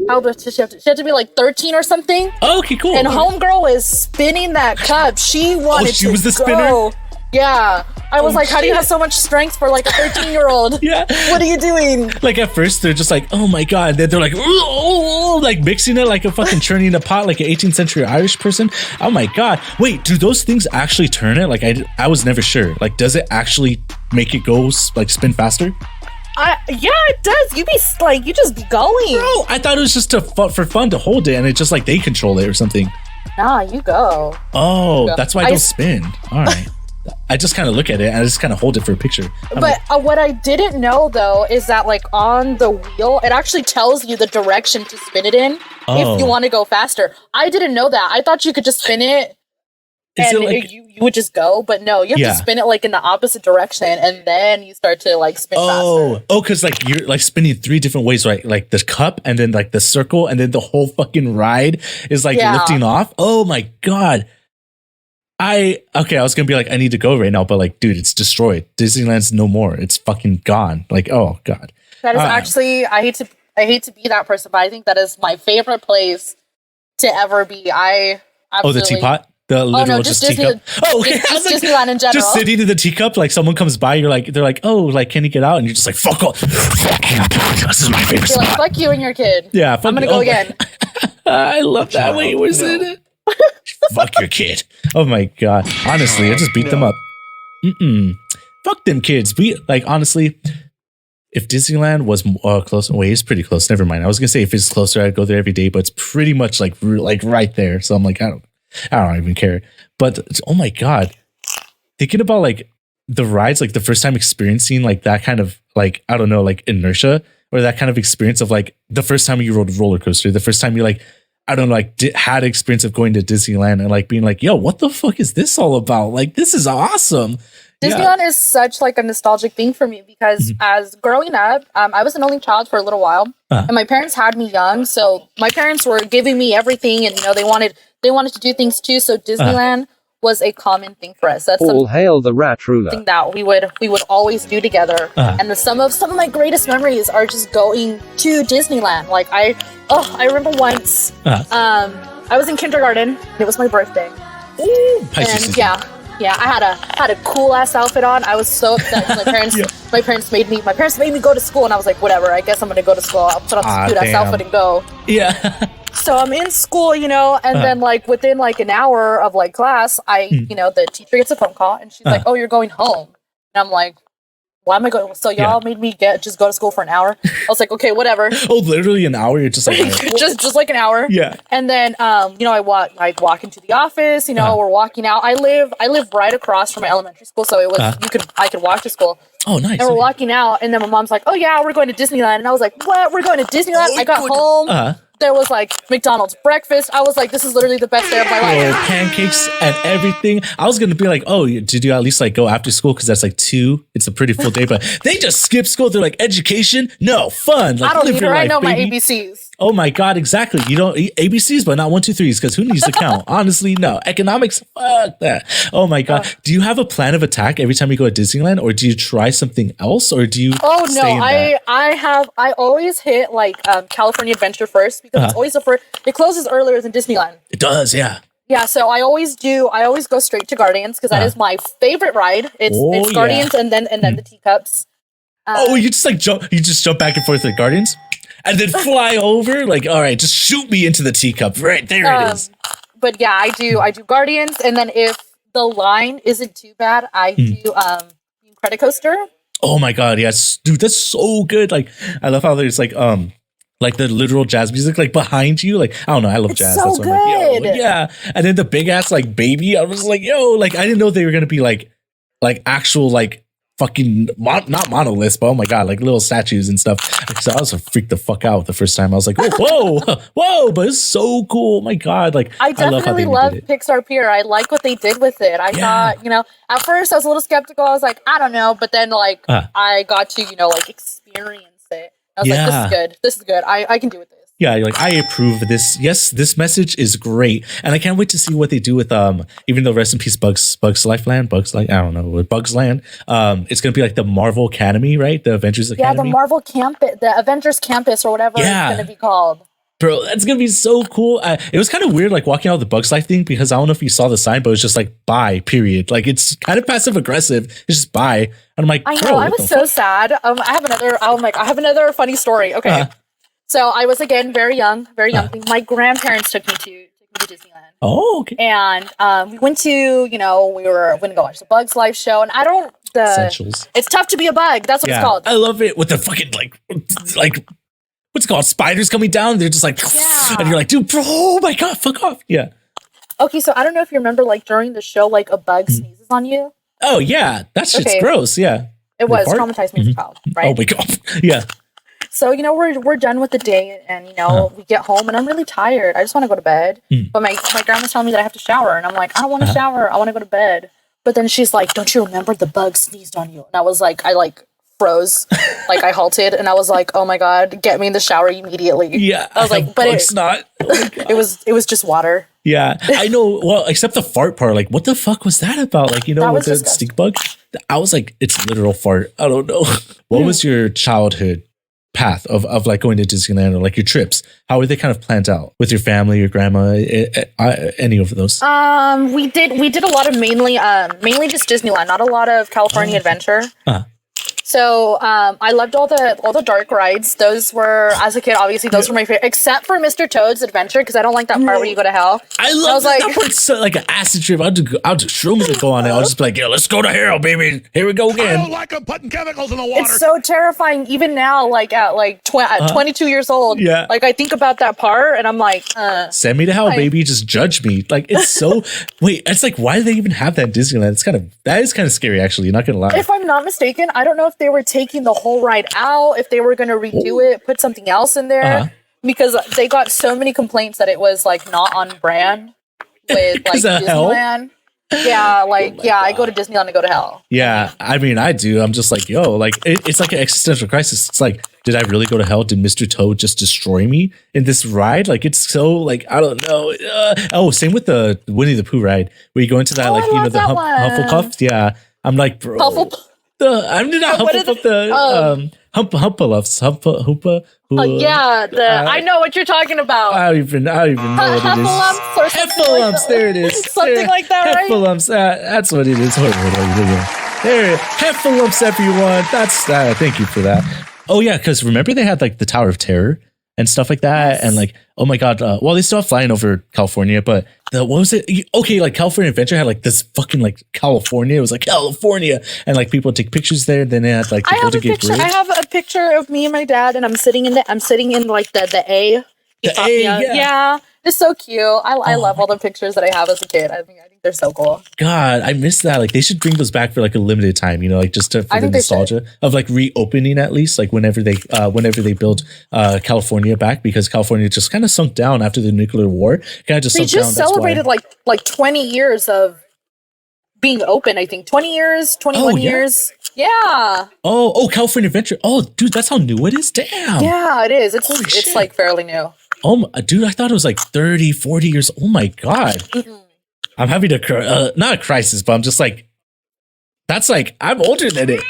how old did she have to? She had to be like 13 or something. Oh, okay, cool. And homegirl was spinning that cup. She wanted she to was the go. spinner? Yeah. I was like, how do you have so much strength for like a 13-year-old? Yeah. What are you doing? Like at first they're just like, oh my god. And then they're like, oh, like mixing it like a fucking churning a pot like an 18th century Irish person. Oh my god. Wait, do those things actually turn it? Like I was never sure. Like, does it actually make it go like spin faster? Yeah, it does. You just be going. Bro, I thought it was just for fun to hold it, and it's just like they control it or something. Nah, you go. Oh, that's why I don't spin. All right. I just kind of look at it and I just kind of hold it for a picture. But what I didn't know though is that like on the wheel, it actually tells you the direction to spin it in if you want to go faster. I didn't know that. I thought you could just spin it and you would just go, but no, you have to spin it like in the opposite direction and then you start to like spin faster. Oh, because like you're like spinning 3 different ways, right? Like the cup and then like the circle and then the whole fucking ride is like lifting off. Oh my god. I was gonna be like, I need to go right now, but like, dude, it's destroyed. Disneyland's no more. It's fucking gone. Like, oh god. That is actually, I hate to be that person, but I think that is my favorite place to ever be. I absolutely. Oh, the teapot. The literal just teacup. Oh, okay. Just Disneyland in general. Just sitting in the teacup, like someone comes by, they're like, oh, like, can you get out? And you're just like, fuck off. Fuck you. This is my favorite spot. Like, fuck you and your kid. Yeah, I'm gonna go again. I love that. Wait, where's it? Fuck your kid. Oh my god. Honestly, I just beat them up. Fuck them kids. Honestly, if Disneyland was close, wait, it's pretty close. Never mind. I was gonna say if it's closer, I'd go there every day, but it's pretty much like right there. So I'm like, I don't even care. But oh my god, thinking about like the rides, like the first time experiencing like that kind of like, I don't know, like inertia or that kind of experience of like the first time you rode a roller coaster, the first time you like, I don't know, like had experience of going to Disneyland and like being like, yo, what the fuck is this all about? Like, this is awesome. Disneyland is such like a nostalgic thing for me because as growing up, I was an only child for a little while and my parents had me young. So my parents were giving me everything and, you know, they wanted to do things too. So Disneyland was a common thing for us. That's all hail the rat ruler. Something that we would always do together. And some of my greatest memories are just going to Disneyland. Like I remember once I was in kindergarten and it was my birthday. Ooh, and yeah, I had a cool ass outfit on. I was so upset. My parents made me go to school, and I was like, whatever. I guess I'm gonna go to school. I'll put on this cute ass outfit and go. Yeah. So I'm in school, you know, and then like within like an hour of like class, the teacher gets a phone call, and she's like, "Oh, you're going home," and I'm like, why am I going? So y'all made me just go to school for an hour. I was like, okay, whatever. Oh, literally an hour? You're just like just like an hour. Yeah. And then I walk into the office, you know, we're walking out. I live right across from my elementary school, so it was I could walk to school. Oh, nice. And we're walking out, and then my mom's like, "Oh yeah, we're going to Disneyland." And I was like, "What? We're going to Disneyland?" I got home. There was like McDonald's breakfast. I was like, this is literally the best day of my life. Pancakes and everything. I was going to be like, oh, did you at least like go after school? Because that's like 2. It's a pretty full day. But they just skip school. They're like, education? No, fun. Like, I don't need her. I know baby. my ABCs. Oh my God, exactly. You don't eat ABCs, but not 1, 2, 3s, because who needs to count? Honestly, no. Economics, fuck that. Oh my God. Do you have a plan of attack every time you go to Disneyland, or do you try something else, or do you? Oh no, I always hit like California Adventure first because it's always the first. It closes earlier than Disneyland. It does, yeah. Yeah, so I always go straight to Guardians because that is my favorite ride. It's Guardians and then the teacups. You just jump back and forth with Guardians? And then fly over, like, all right, just shoot me into the teacup. Right there it is. But yeah, I do Guardians, and then if the line isn't too bad, I do Credit Coaster. Oh my God, yes, dude, that's so good. Like, I love how there's like the literal jazz music like behind you. Like, I don't know, I love jazz. So that's good. I'm like, yeah. And then the big ass like baby, I was like, yo, like I didn't know they were gonna be like actual like fucking not monoliths, but oh my God, like little statues and stuff. So I was freaked the fuck out the first time. I was like, oh, whoa, but it's so cool. Oh my God, like I definitely love Pixar Pier. I like what they did with it. I thought, at first I was a little skeptical. I was like, I don't know, but then I got to like experience it. I was like, this is good. I can do with this. Yeah, you're like, I approve of this. Yes, this message is great. And I can't wait to see what they do with even though rest in peace Bugs Lifeland, I don't know, with Bugs Land. It's gonna be like the Marvel Academy, right? The Avengers Academy. Yeah, the Marvel campus, the Avengers campus or whatever it's gonna be called. Bro, that's gonna be so cool. It was kind of weird, like walking out of the Bugs Life thing, because I don't know if you saw the sign, but it's just like bye, period. Like it's kind of passive aggressive. It's just bye. And I'm like, I know, I was so sad. I have another funny story. Okay. So I was again very young. My grandparents took me to Disneyland. Oh, okay. And we went to, we were going to go watch the Bugs Life show, and Essentials. It's tough to be a bug. That's what it's called. I love it with the fucking like what's it called? Spiders coming down. They're just like, and you're like, dude, bro, oh my god, fuck off. Yeah. Okay, so I don't know if you remember, like during the show, like a bug sneezes on you. Oh yeah, that shit's gross. Yeah. It was traumatized me as a child, right? Oh my god. Yeah. So, we're done with the day and, we get home and I'm really tired. I just want to go to bed. But my grandma's telling me that I have to shower. And I'm like, I don't want to shower. I want to go to bed. But then she's like, don't you remember the bug sneezed on you? And I was like, I froze. Like I halted and I was like, oh my God, get me in the shower immediately. Yeah. I was like, but it's not. Oh it was just water. Yeah. I know. Well, except the fart part. Like, what the fuck was that about? Like, with the disgusting. Stink bug? I was like, it's literal fart. I don't know. What was your childhood path of like going to Disneyland or like your trips? How were they kind of planned out with your family, your grandma, any of those? We did a lot of mainly just Disneyland, not a lot of California Adventure. So I loved all the dark rides. Those were, as a kid, obviously those were my favorite, except for Mr. Toad's Adventure, because I don't like that part where you go to hell. I love that part's so, like an acid trip. I'll do shrooms that go on it. I'll just be like, yeah, let's go to hell, baby. Here we go again. I don't like them putting chemicals in the water. It's so terrifying, even now, like at 22 years old. Yeah. Like I think about that part and I'm like, send me to hell, baby. Just judge me. Like it's so wait, it's like, why do they even have that in Disneyland? That is kind of scary, actually. Not gonna lie. If I'm not mistaken, I don't know if they were taking the whole ride out, if they were going to redo it, put something else in there, because they got so many complaints that it was like not on brand with like Disneyland. Yeah, I go to Disneyland to go to hell. Yeah, I mean, I do. I'm just like, yo, like it's like an existential crisis. It's like, did I really go to hell? Did Mr. Toad just destroy me in this ride? Like, it's so like, I don't know. Same with the Winnie the Pooh ride, where you go into that the Hufflepuff. Yeah, I'm like, bro. I'm not Hufflepuff. The Humpalufs. I know what you're talking about. I don't even know what it is. Heffalumps. There it is. Something like that, right? Heffalumps. That's what it is. There, Heffalumps, everyone. Thank you for that. Oh yeah, because remember they had like the Tower of Terror and stuff like that, and like, oh my god, well, they still have flying over California, but what was it? Okay, like California Adventure had like this fucking like California. It was like California, and like people take pictures there. Then they had like the Golden Gate Bridge. I have a picture of me and my dad, and I'm sitting in like the A. Yeah. It's so cute. I love all the pictures that I have as a kid. I think they're so cool. God, I miss that. Like they should bring those back for like a limited time, like just for the nostalgia of like reopening at least, like whenever they build California back, because California just kind of sunk down after the nuclear war. Kind of just sunk down. They just celebrated like 20 years of being open. I think 20 years, 21 years. Yeah. Oh, California Adventure. Oh, dude, that's how new it is. Damn. Yeah, it is. It's like fairly new. Oh, dude, I thought it was like 30, 40 years. Oh my God. Mm-hmm. I'm having not a crisis, but I'm just like, that's like, I'm older than it.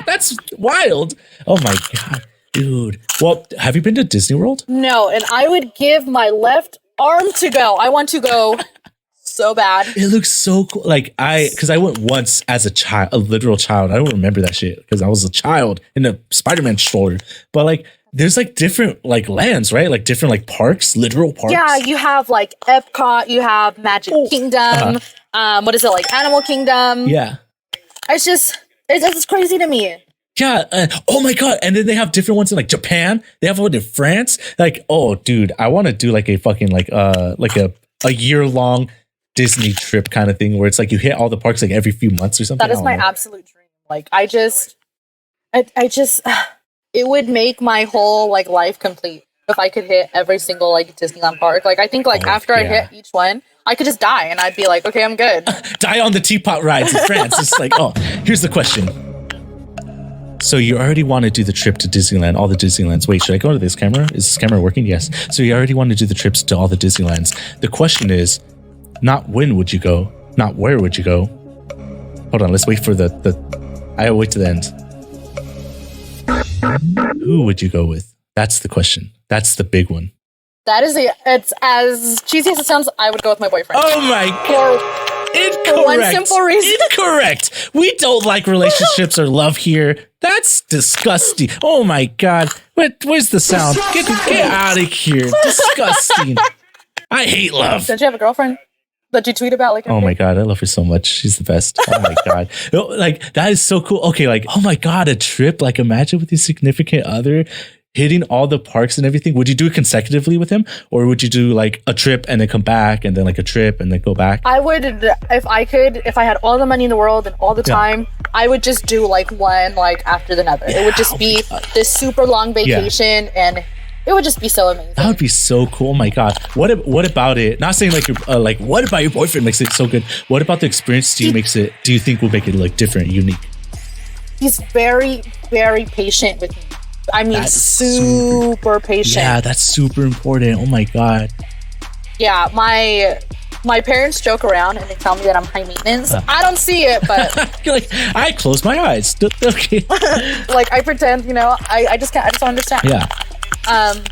That's wild. Oh my God, dude. Well, have you been to Disney World? No, and I would give my left arm to go. I want to go so bad. It looks so cool. Like because I went once as a child, a literal child. I don't remember that shit because I was a child in a Spider-Man stroller. But like, there's like different like lands, right? Like different like parks, literal parks. Yeah, you have like Epcot, you have Magic Kingdom. What is it, like Animal Kingdom? Yeah. It's crazy to me. Yeah. Oh my God. And then they have different ones in like Japan. They have one in France. Like, oh dude, I want to do like a fucking like a year-long Disney trip kind of thing where it's like you hit all the parks like every few months or something. That is my absolute dream. Like I just it would make my whole like life complete if I could hit every single like Disneyland park. Like I think like after I hit each one, I could just die and I'd be like, okay, I'm good. Die on the teapot rides in France. It's like, oh, here's the question. So you already want to do the trip to Disneyland, all the Disneylands. Wait, should I go to this camera? Is this camera working? Yes. So you already want to do the trips to all the Disneylands. The question is, not when would you go, not where would you go. Hold on, let's wait for I'll wait to the end. Who would you go with? That's the question. That's the big one. That is it's as cheesy as it sounds, I would go with my boyfriend. Oh my God. Incorrect. For one simple reason. Incorrect. We don't like relationships or love here. That's disgusting. Oh my God. Where's the sound? Get out of here. Disgusting. I hate love. Don't you have a girlfriend that you tweet about? Oh my God. I love her so much. She's the best. Oh my God. Like, that is so cool. Okay. Like, oh my God, a trip. Like, imagine with your significant other hitting all the parks and everything. Would you do it consecutively with him, or would you do like a trip and then come back and then like a trip and then go back? I would, if I had all the money in the world and all the time, I would just do like one like after the other. It would just be this super long vacation and it would just be so amazing. That would be so cool. Oh my God. What about it? Not saying like like what about your boyfriend makes it so good? What about the experience do you think will make it like different, unique? He's very, very patient with me. I mean, that's super patient. Yeah, that's super important. Oh my God. Yeah, my parents joke around and they tell me that I'm high maintenance. I don't see it, but you're like, I close my eyes. Okay. Like I pretend, I just don't understand. Yeah.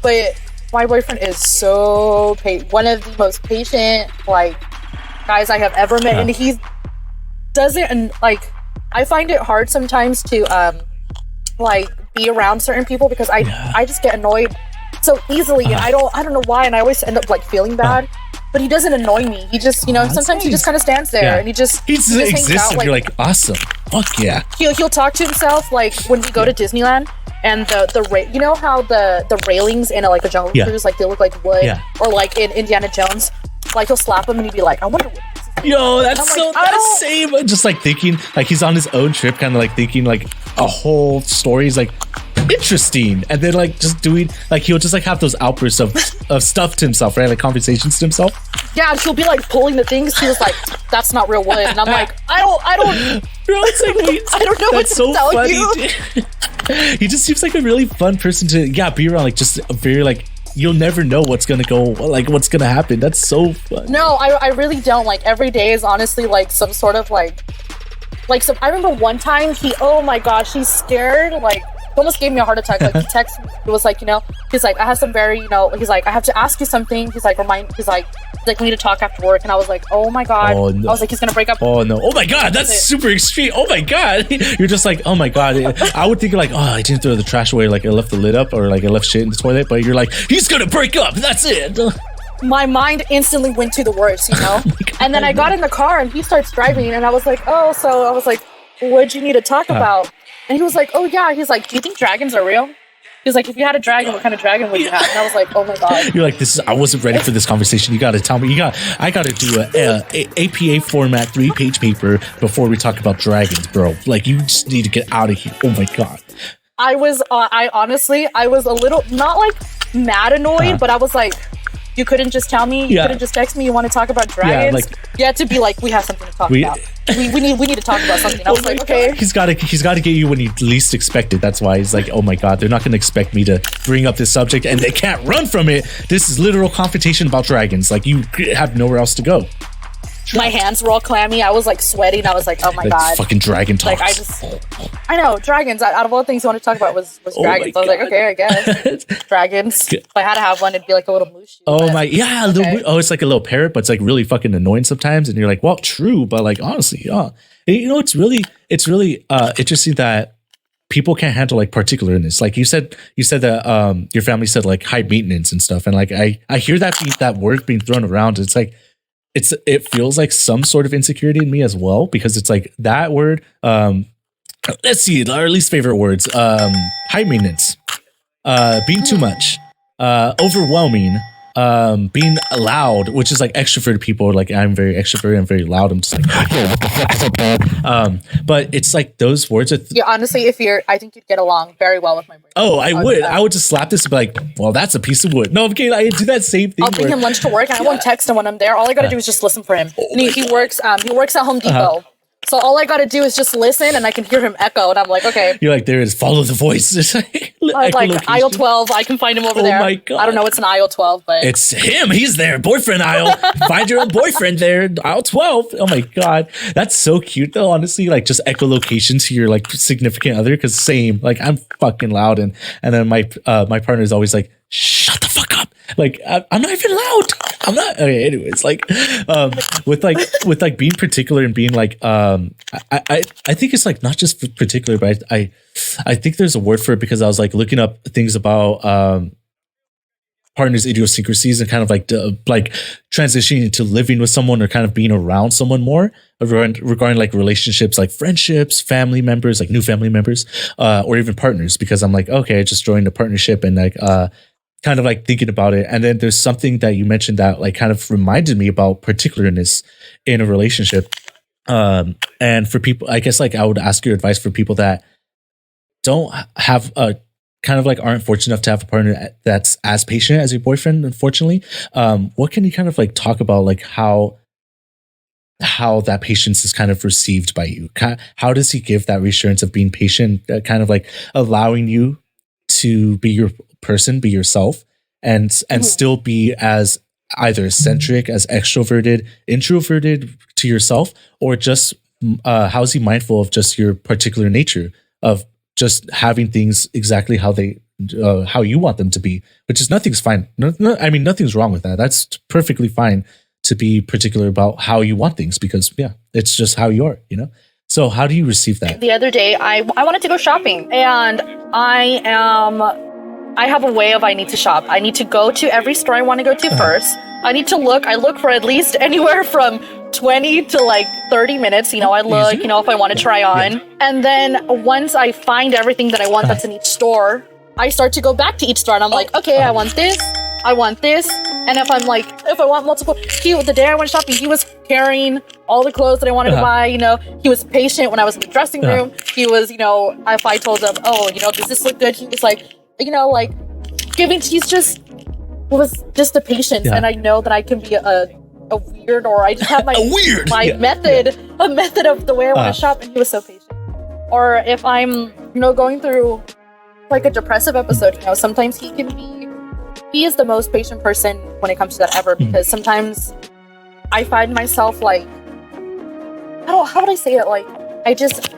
But my boyfriend is so one of the most patient like guys I have ever met, and he doesn't like. I find it hard sometimes to like be around certain people because I just get annoyed so easily, and I don't know why, and I always end up like feeling bad. But he doesn't annoy me. He just sometimes he just kind of stands there and he just exists, and you're like, awesome, fuck yeah. He'll talk to himself like when we go to Disneyland. And the how the railings in like a Jungle Cruise, like they look like wood, or like in Indiana Jones, like he'll slap them and he'd be like, I wonder what this is. Yo, that's so that's same. Just like thinking, like he's on his own trip, kind of like thinking like a whole story is like interesting, and then like just doing like he'll just like have those outbursts of stuff to himself, right? Like conversations to himself. Yeah, and he'll be like pulling the things. He was like, "That's not real wood," and I'm like, "I don't." Bro, it's like, I don't know what to so tell funny, you. He just seems like a really fun person to be around. Like just a very like you'll never know what's gonna go, like what's gonna happen. That's so fun. No, I really don't. Like every day is honestly like some sort of like some. I remember one time oh my gosh, he's scared. Like he almost gave me a heart attack. Like he texted me. It was like he's like I have some very he's like I have to ask you something. He's like he's like we need to talk after work, and I was like, oh my God. Oh, no. I was like, he's gonna break up. Oh no. Oh my God, that's super extreme. Oh my God. You're just like, oh my God. I would think like, oh, I didn't throw the trash away, like I left the lid up, or like I left shit in the toilet, but you're like, he's gonna break up, that's it. My mind instantly went to the worst, Oh and then I got in the car and he starts driving, and I was like, so I was like, what'd you need to talk about? And he was like, oh yeah. He's like, do you think dragons are real? He's like, if you had a dragon, what kind of dragon would you have? And I was like, oh my God. You're like, I wasn't ready for this conversation. You got to tell me. I got to do a APA format 3-page paper before we talk about dragons, bro. Like, you just need to get out of here. Oh my God. I was a little, not like mad annoyed, but I was like, you couldn't just tell me, you couldn't just text me, you want to talk about dragons? Yeah, like, you had to be like, we have something to talk about. We need to talk about something. I was like, okay. He's got to get you when you least expect it. That's why he's like, oh my God, they're not going to expect me to bring up this subject, and they can't run from it. This is literal confrontation about dragons. Like, you have nowhere else to go. My hands were all clammy. I was like sweating. I was like, oh my God. Fucking dragon talks. Like I know, dragons. Out of all the things you want to talk about was dragons. I was like, okay, I guess. Dragons. If I had to have one, it'd be like a little moose. Oh my, yeah. Okay. It's like a little parrot, but it's like really fucking annoying sometimes. And you're like, well, true. But like, honestly, yeah. And, it's really interesting that people can't handle like particularness. Like you said that your family said like high maintenance and stuff. And like, I hear that word being thrown around. It's like, it feels like some sort of insecurity in me as well, because it's like that word. Let's see, our least favorite words: high maintenance, being too much, overwhelming, being loud, which is like extroverted people are like, I'm very extroverted, I'm very loud. I'm just like, yo, what the fuck is up, dog? But it's like those words are honestly, I think you'd get along very well with my boyfriend. Oh, I would. I would just slap this and be like, well, that's a piece of wood. No, I'm kidding. I do that same thing. I'll bring him lunch to work, and I won't text him when I'm there. All I gotta do is just listen for him. And he works at Home Depot. So all I got to do is just listen, and I can hear him echo, and I'm like, okay. You're like, there is follow the voice. Like aisle 12, I can find him over there. Oh my God. I don't know what's an aisle 12, but it's him. He's there. Boyfriend aisle. Find your own boyfriend there. Aisle 12. Oh my God. That's so cute though, honestly. Like just echolocation to your like significant other. Cause same, like I'm fucking loud. And then my partner is always like, shut the fuck up. Like I'm not even loud. I'm not. Okay, anyways, like with being particular and being like I think it's like not just particular, but I think there's a word for it because I was like looking up things about partners' idiosyncrasies and kind of like transitioning into living with someone or kind of being around someone more regarding like relationships, like friendships, family members, like new family members, or even partners. Because I'm like, okay, I just joined a partnership and like kind of like thinking about it. And then there's something that you mentioned that like kind of reminded me about particularness in a relationship. And for people, I guess like I would ask your advice for people that don't have a kind of like aren't fortunate enough to have a partner that's as patient as your boyfriend, unfortunately. What can you kind of like talk about like how that patience is kind of received by you? How does he give that reassurance of being patient, kind of like allowing you to be your person, be yourself, and still be as either eccentric, as extroverted, introverted to yourself, or just how is he mindful of just your particular nature of just having things exactly how you want them to be, which is nothing's fine. I mean, nothing's wrong with that. That's perfectly fine to be particular about how you want things because it's just how you are, you know? So how do you receive that? The other day, I wanted to go shopping and I have a way of I need to shop. I need to go to every store I want to go to first. I need to look. I look for at least anywhere from 20 to like 30 minutes. You know, I look, you know, if I want to try on. Yeah. And then once I find everything that I want that's in each store, I start to go back to each store and I'm like, okay, I want this. I want this. And if I want multiple, the day I went shopping, he was carrying all the clothes that I wanted to buy. You know, he was patient when I was in the dressing room. He was, you know, if I told him, oh, you know, does this look good? He was like, you know, like was just a patience. And I know that I can be a weird, or I just have my method of the way I want to shop. And he was so patient. Or if I'm, you know, going through like a depressive episode, you know, sometimes he is the most patient person when it comes to that ever, because sometimes I find myself like, how would I say it? Like, I just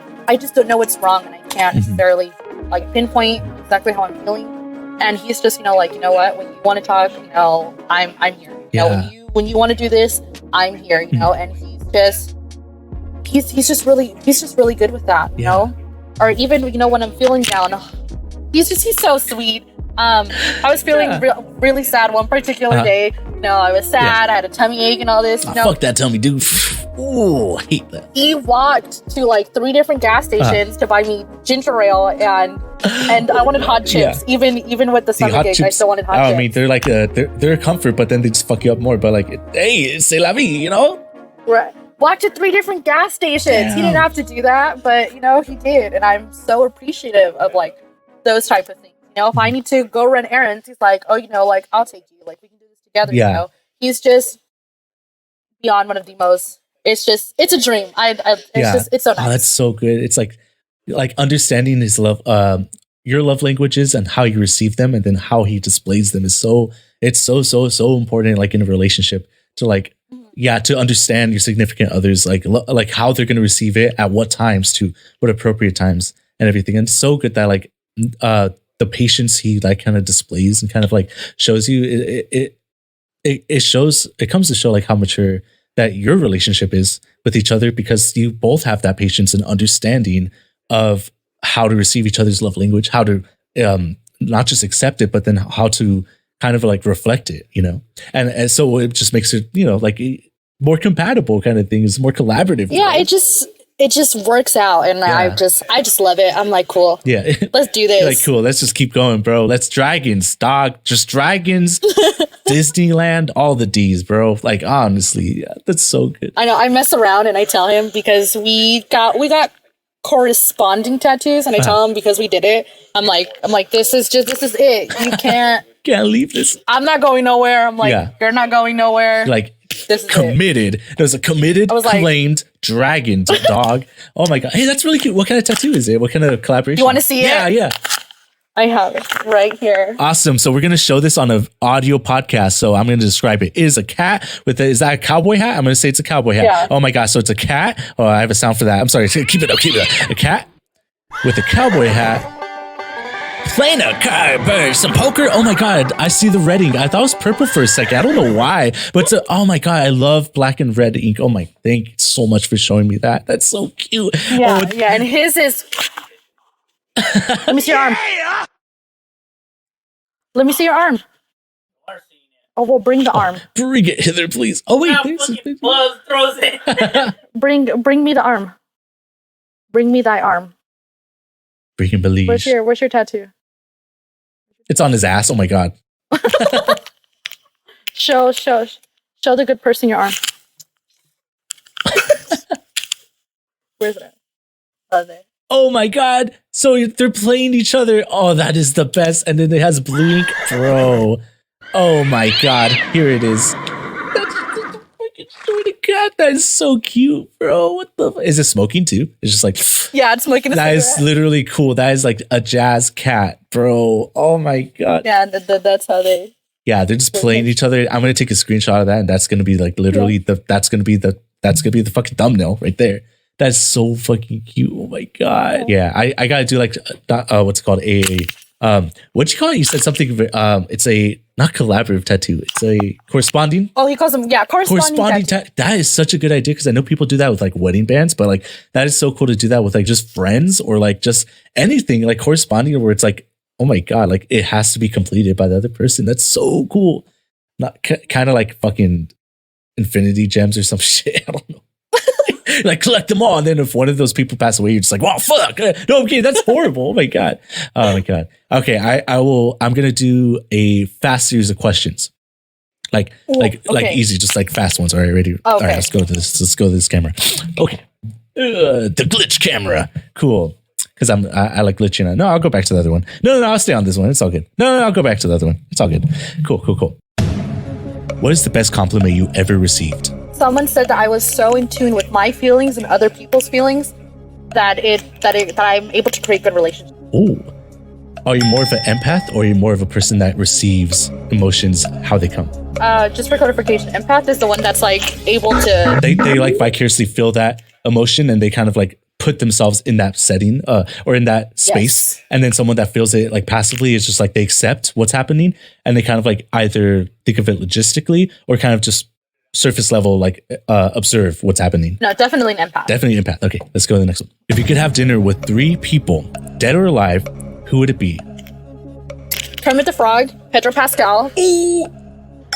don't know what's wrong and I can't necessarily like pinpoint exactly how I'm feeling. And he's just, you know, like, you know what, when you want to talk, you know, I'm here. You know, when you want to do this, I'm here, you know, and he's just really good with that, you know? Or even, you know, when I'm feeling down, he's so sweet. I was feeling really sad one particular day. You know, I was sad. I had a tummy ache and all this. You know? Fuck that tummy, dude. Ooh, I hate that. He walked to like 3 different gas stations to buy me ginger ale and I wanted hot chips. Even with the stomach ache, I still wanted hot chips. I mean, they're like they're a comfort, but then they just fuck you up more. But like, hey, c'est la vie, you know? Right. Walked to 3 different gas stations. Damn. He didn't have to do that, but you know, he did, and I'm so appreciative of like those type of things. You know, if I need to go run errands, he's like, oh, you know, like I'll take you. Like we can do this together. You know, he's just beyond one of the most. It's a dream. It's so nice. Oh, that's so good. It's like understanding his love, your love languages and how you receive them, and then how he displays them is so important. Like in a relationship, to like, to understand your significant others, like how they're going to receive it at what times, to what appropriate times, and everything. And it's so good that like the patience he like kind of displays and kind of like shows you it comes to show like how mature that your relationship is with each other, because you both have that patience and understanding of how to receive each other's love language, how to not just accept it, but then how to kind of like reflect it, you know? And so it just makes it, you know, like more compatible kind of things, more collaborative. Yeah, right? It just works out, and I just love it. I'm like, cool. Yeah. Let's do this. Like, cool. Let's just keep going, bro. Let's dragons, dog. Just dragons, Disneyland, all the D's, bro. Like, honestly, that's so good. I know. I mess around and I tell him, because we got corresponding tattoos, and I tell him because we did it. I'm like, this is it. You can't leave this. I'm not going nowhere. I'm like, you're not going nowhere. Like, this is committed. There's a committed, claimed dragon dog. Oh my god! Hey, that's really cute. What kind of tattoo is it? What kind of collaboration? You want to see it? Yeah. I have it right here. Awesome. So we're gonna show this on an audio podcast. So I'm gonna describe it. It is a cat with is that a cowboy hat? I'm gonna say it's a cowboy hat. Yeah. Oh my gosh. So it's a cat. Oh, I have a sound for that. I'm sorry. Keep it up. A cat with a cowboy hat. Playing some poker. Oh my god, I see the red ink. I thought it was purple for a second. I don't know why, but oh my god, I love black and red ink. Oh my, thank you so much for showing me that. That's so cute. Yeah, and his is. Let me see your arm. Let me see your arm. Oh, well, bring the arm. Bring it hither, please. Oh wait, throws it. Bring me the arm. Bring me thy arm. Freaking believe. Where's your tattoo? It's on his ass. Oh my god. Show the good person your arm. Where's it? Oh, there. Oh my god. So they're playing each other. Oh, that is the best. And then it has blue ink. Bro. Oh my god. Here it is. God, that is so cute, bro. What the is it smoking too? It's just like yeah, it's smoking. That is literally cool. That is like a jazz cat, bro. Oh my god. Yeah, that's how they. Yeah, they're just playing each other. I'm gonna take a screenshot of that, and that's gonna be like literally that's gonna be the fucking thumbnail right there. That's so fucking cute. Oh my god. Yeah, I gotta do like what's it called what you call it? You said something. It's a not collaborative tattoo. It's a corresponding. Oh, he calls them corresponding tattoo. That is such a good idea because I know people do that with like wedding bands, but like that is so cool to do that with like just friends or like just anything like corresponding where it's like, oh my god, like it has to be completed by the other person. That's so cool. Not kind of like fucking infinity gems or some shit. I don't know. Like collect them all, and then if one of those people pass away, you're just like, "Wow, fuck!" No, okay, that's horrible. Oh my god. Oh my god. Okay, I'm gonna do a fast series of questions, like easy, just like fast ones. All right, ready? Okay. All right, let's go to this. Let's go to this camera. Okay, the glitch camera. Cool. Because I like glitching. No, I'll go back to the other one. No, I'll stay on this one. It's all good. No, I'll go back to the other one. It's all good. Cool. What is the best compliment you ever received? Someone said that I was so in tune with my feelings and other people's feelings that I'm able to create good relationships. Oh, are you more of an empath or are you more of a person that receives emotions how they come? Just for clarification, empath is the one that's like able to. They like vicariously feel that emotion and they kind of like put themselves in that setting or in that space. Yes. And then someone that feels it like passively is just like they accept what's happening and they kind of like either think of it logistically or kind of just surface level, like observe what's happening. No, definitely an empath. Definitely an empath. Okay, let's go to the next one. If you could have dinner with 3 people, dead or alive, who would it be? Kermit the Frog, Pedro Pascal,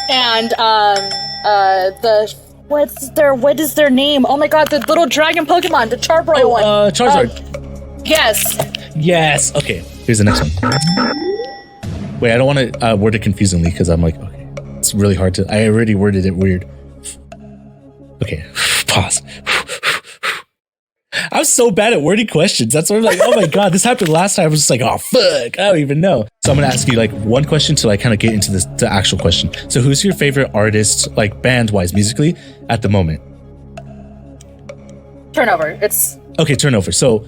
and what is their name? Oh my god, the little dragon Pokemon, the Charbroil one. Charizard. Yes. Okay, here's the next one. Wait, I don't want to word it confusingly because I'm like, okay, it's really hard to. I already worded it weird. Okay, pause. I was so bad at wording questions. That's why I'm like, oh my god, this happened last time. I was just like, oh fuck, I don't even know. So I'm gonna ask you like one question to like kind of get into the actual question. So who's your favorite artist, like band wise, musically, at the moment? Turnover. It's okay. Turnover. So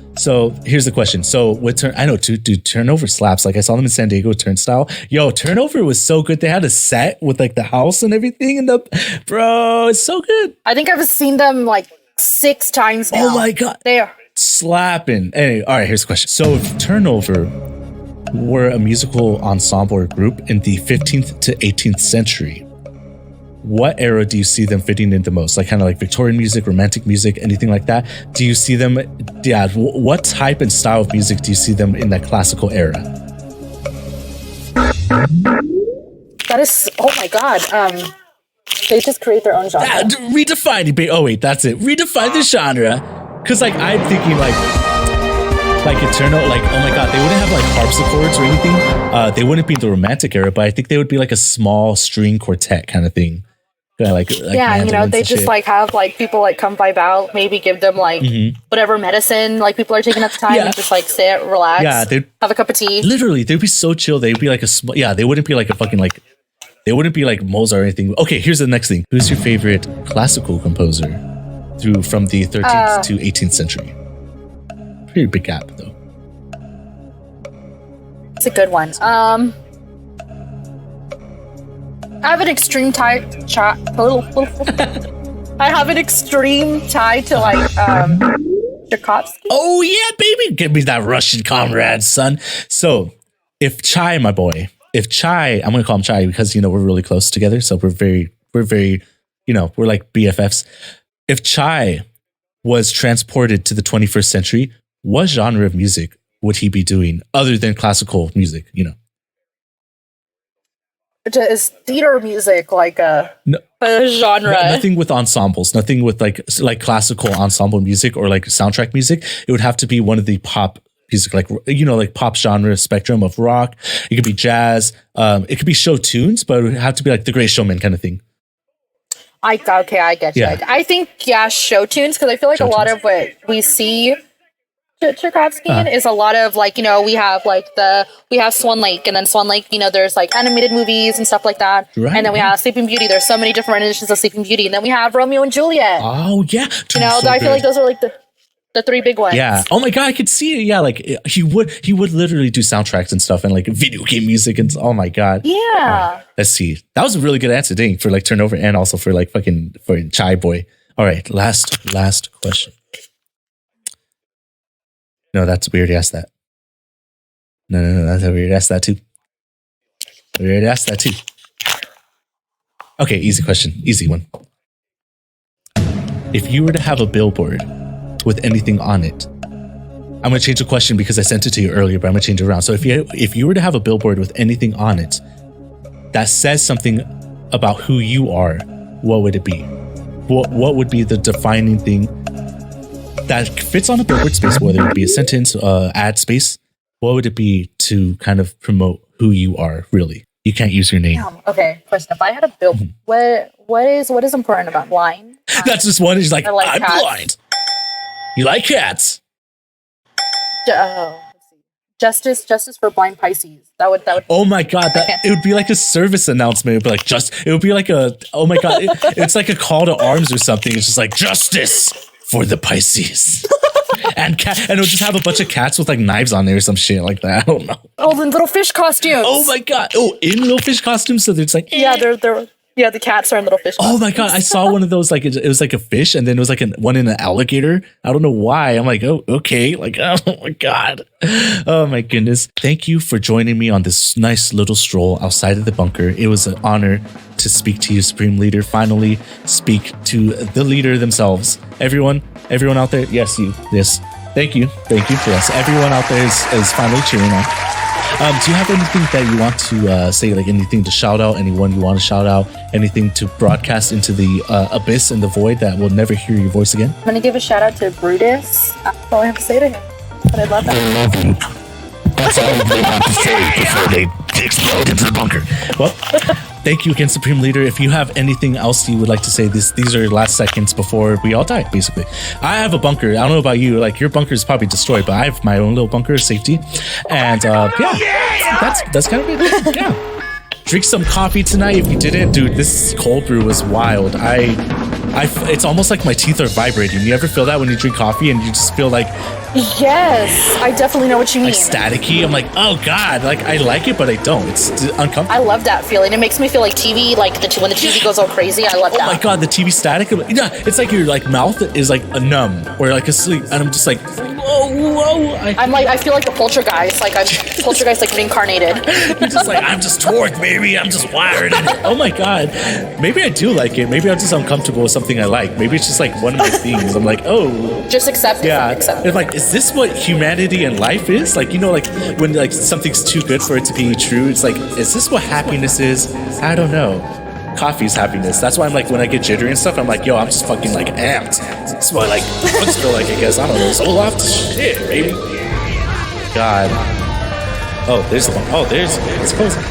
here's the question. So with I know dude, Turnover slaps. Like I saw them in San Diego with Turnstile. Yo, Turnover was so good. They had a set with like the house and everything, and bro, it's so good. I think I've seen them like 6 times now. Oh my god, they are slapping. Anyway, all right, here's the question. So if Turnover were a musical ensemble or group in the 15th to 18th century, what era do you see them fitting in the most? Like kind of like Victorian music, romantic music, anything like that? Do you see them, what type and style of music do you see them in that classical era? That is, oh my god. They just create their own genre. Redefine it. Oh wait, that's it. Redefine the genre. Cause like I'm thinking like Eternal, like oh my god, they wouldn't have like harpsichords or anything. They wouldn't be the romantic era, but I think they would be like a small string quartet kind of thing. Like yeah, you know, they just shit. Like have like people like come vibe out, maybe give them like whatever medicine like people are taking at the time and just like sit, relax, they'd have a cup of tea. Literally, they'd be so chill. They'd be like they wouldn't be like a fucking like They wouldn't be like Mozart or anything. Okay, here's the next thing. Who's your favorite classical composer from the 13th to 18th century? Pretty big gap, though. It's a good one. I have an extreme tie. I have an extreme tie to like Tchaikovsky. Oh yeah, baby, give me that Russian comrade, son. So, if Chai, my boy, I'm gonna call him Chai because we're really close together. So we're very, we're like BFFs. If Chai was transported to the 21st century, what genre of music would he be doing other than classical music? Is theater music like a genre? Nothing with ensembles, nothing with like classical ensemble music or like soundtrack music. It would have to be one of the pop music, like like pop genre spectrum of rock. It could be jazz. It could be show tunes, but it would have to be like The Great Showman kind of thing. I get you. Yeah. I think show tunes, because I feel like a lot of what we see Tchaikovsky is a lot of like we have Swan Lake, and then Swan Lake there's like animated movies and stuff like that, right, and then we have Sleeping Beauty. There's so many different renditions of Sleeping Beauty, and then we have Romeo and Juliet. Oh yeah, I feel like those are like the three big ones. Yeah. Oh my god, I could see it. Yeah, like he would literally do soundtracks and stuff and like video game music and oh my god. Yeah. Let's see. That was a really good answer, dang, for like turnover and also for like for Chai boy. All right, last question. No, that's we already asked that. No, that's we already asked that too. We already asked that too. Okay, easy question, easy one. If you were to have a billboard with anything on it, I'm gonna change the question because I sent it to you earlier, but I'm gonna change it around. So if you were to have a billboard with anything on it that says something about who you are, what would it be? What would be the defining thing that fits on a billboard space, whether it be a sentence, ad space? What would it be to kind of promote who you are? Really, you can't use your name. Okay, question: if I had a billboard, what is important about blind? That's just one. He's like, like I'm cats. blind. You like cats? Let's see. Justice for blind Pisces. That would. Oh my god! It would be like a service announcement. It would be like it would be like a. Oh my god! It's like a call to arms or something. It's just like justice for the Pisces. and it'll just have a bunch of cats with like knives on there or some shit like that. I don't know. Oh, in little fish costumes. Oh my god! Oh, in little fish costumes. So it's like yeah, the cats are in little fish costumes. Oh my god! I saw one of those. Like it was like a fish, and then it was like one in an alligator. I don't know why. I'm like, oh, okay. Like, oh my god. Oh my goodness. Thank you for joining me on this nice little stroll outside of the bunker. It was an honor to speak to you, Supreme Leader. Finally, speak to the leader themselves. Everyone out there. Yes, you. Yes. Thank you. Yes. Everyone out there is finally cheering on. Do you have anything that you want to say, like anything to shout out, anyone you want to shout out, anything to broadcast into the abyss and the void that will never hear your voice again? I'm going to give a shout out to Brutus. That's all I have to say to him. But I love that. I love you. That's all they have to say before they explode into the bunker. Well, thank you again, Supreme Leader. If you have anything else you would like to say, these are your last seconds before we all die, basically. I have a bunker. I don't know about you. Like, your bunker is probably destroyed, but I have my own little bunker of safety. And that's kind of it. Yeah. Drink some coffee tonight if you didn't. Dude, this cold brew was wild. It's almost like my teeth are vibrating. You ever feel that when you drink coffee and you just feel like... Yes, I definitely know what you mean. Like staticky. I'm like, oh god, like I like it, but I don't. It's uncomfortable. I love that feeling. It makes me feel like TV, like when the TV goes all crazy. I love that. Oh my god, the TV static. Yeah, it's like your like mouth is like a numb or like asleep, and I'm just like, whoa. I feel like the poltergeist. Like I'm poltergeist, like reincarnated. You're just like, I'm just torqued, baby. I'm just wired. Oh my god, maybe I do like it. Maybe I'm just uncomfortable with something I like. Maybe it's just like one of my things. I'm like, oh, just accept it. Yeah, accept it's like, is this what humanity and life is? Like, like when like something's too good for it to be true, it's like, is this what happiness is? I don't know. Coffee's happiness. That's why I'm like, when I get jittery and stuff, I'm like, yo, I'm just fucking like amped. That's why like drugs feel like, I guess, I don't know, so off to shit, baby. God. Oh, there's the one. Oh, it's closing.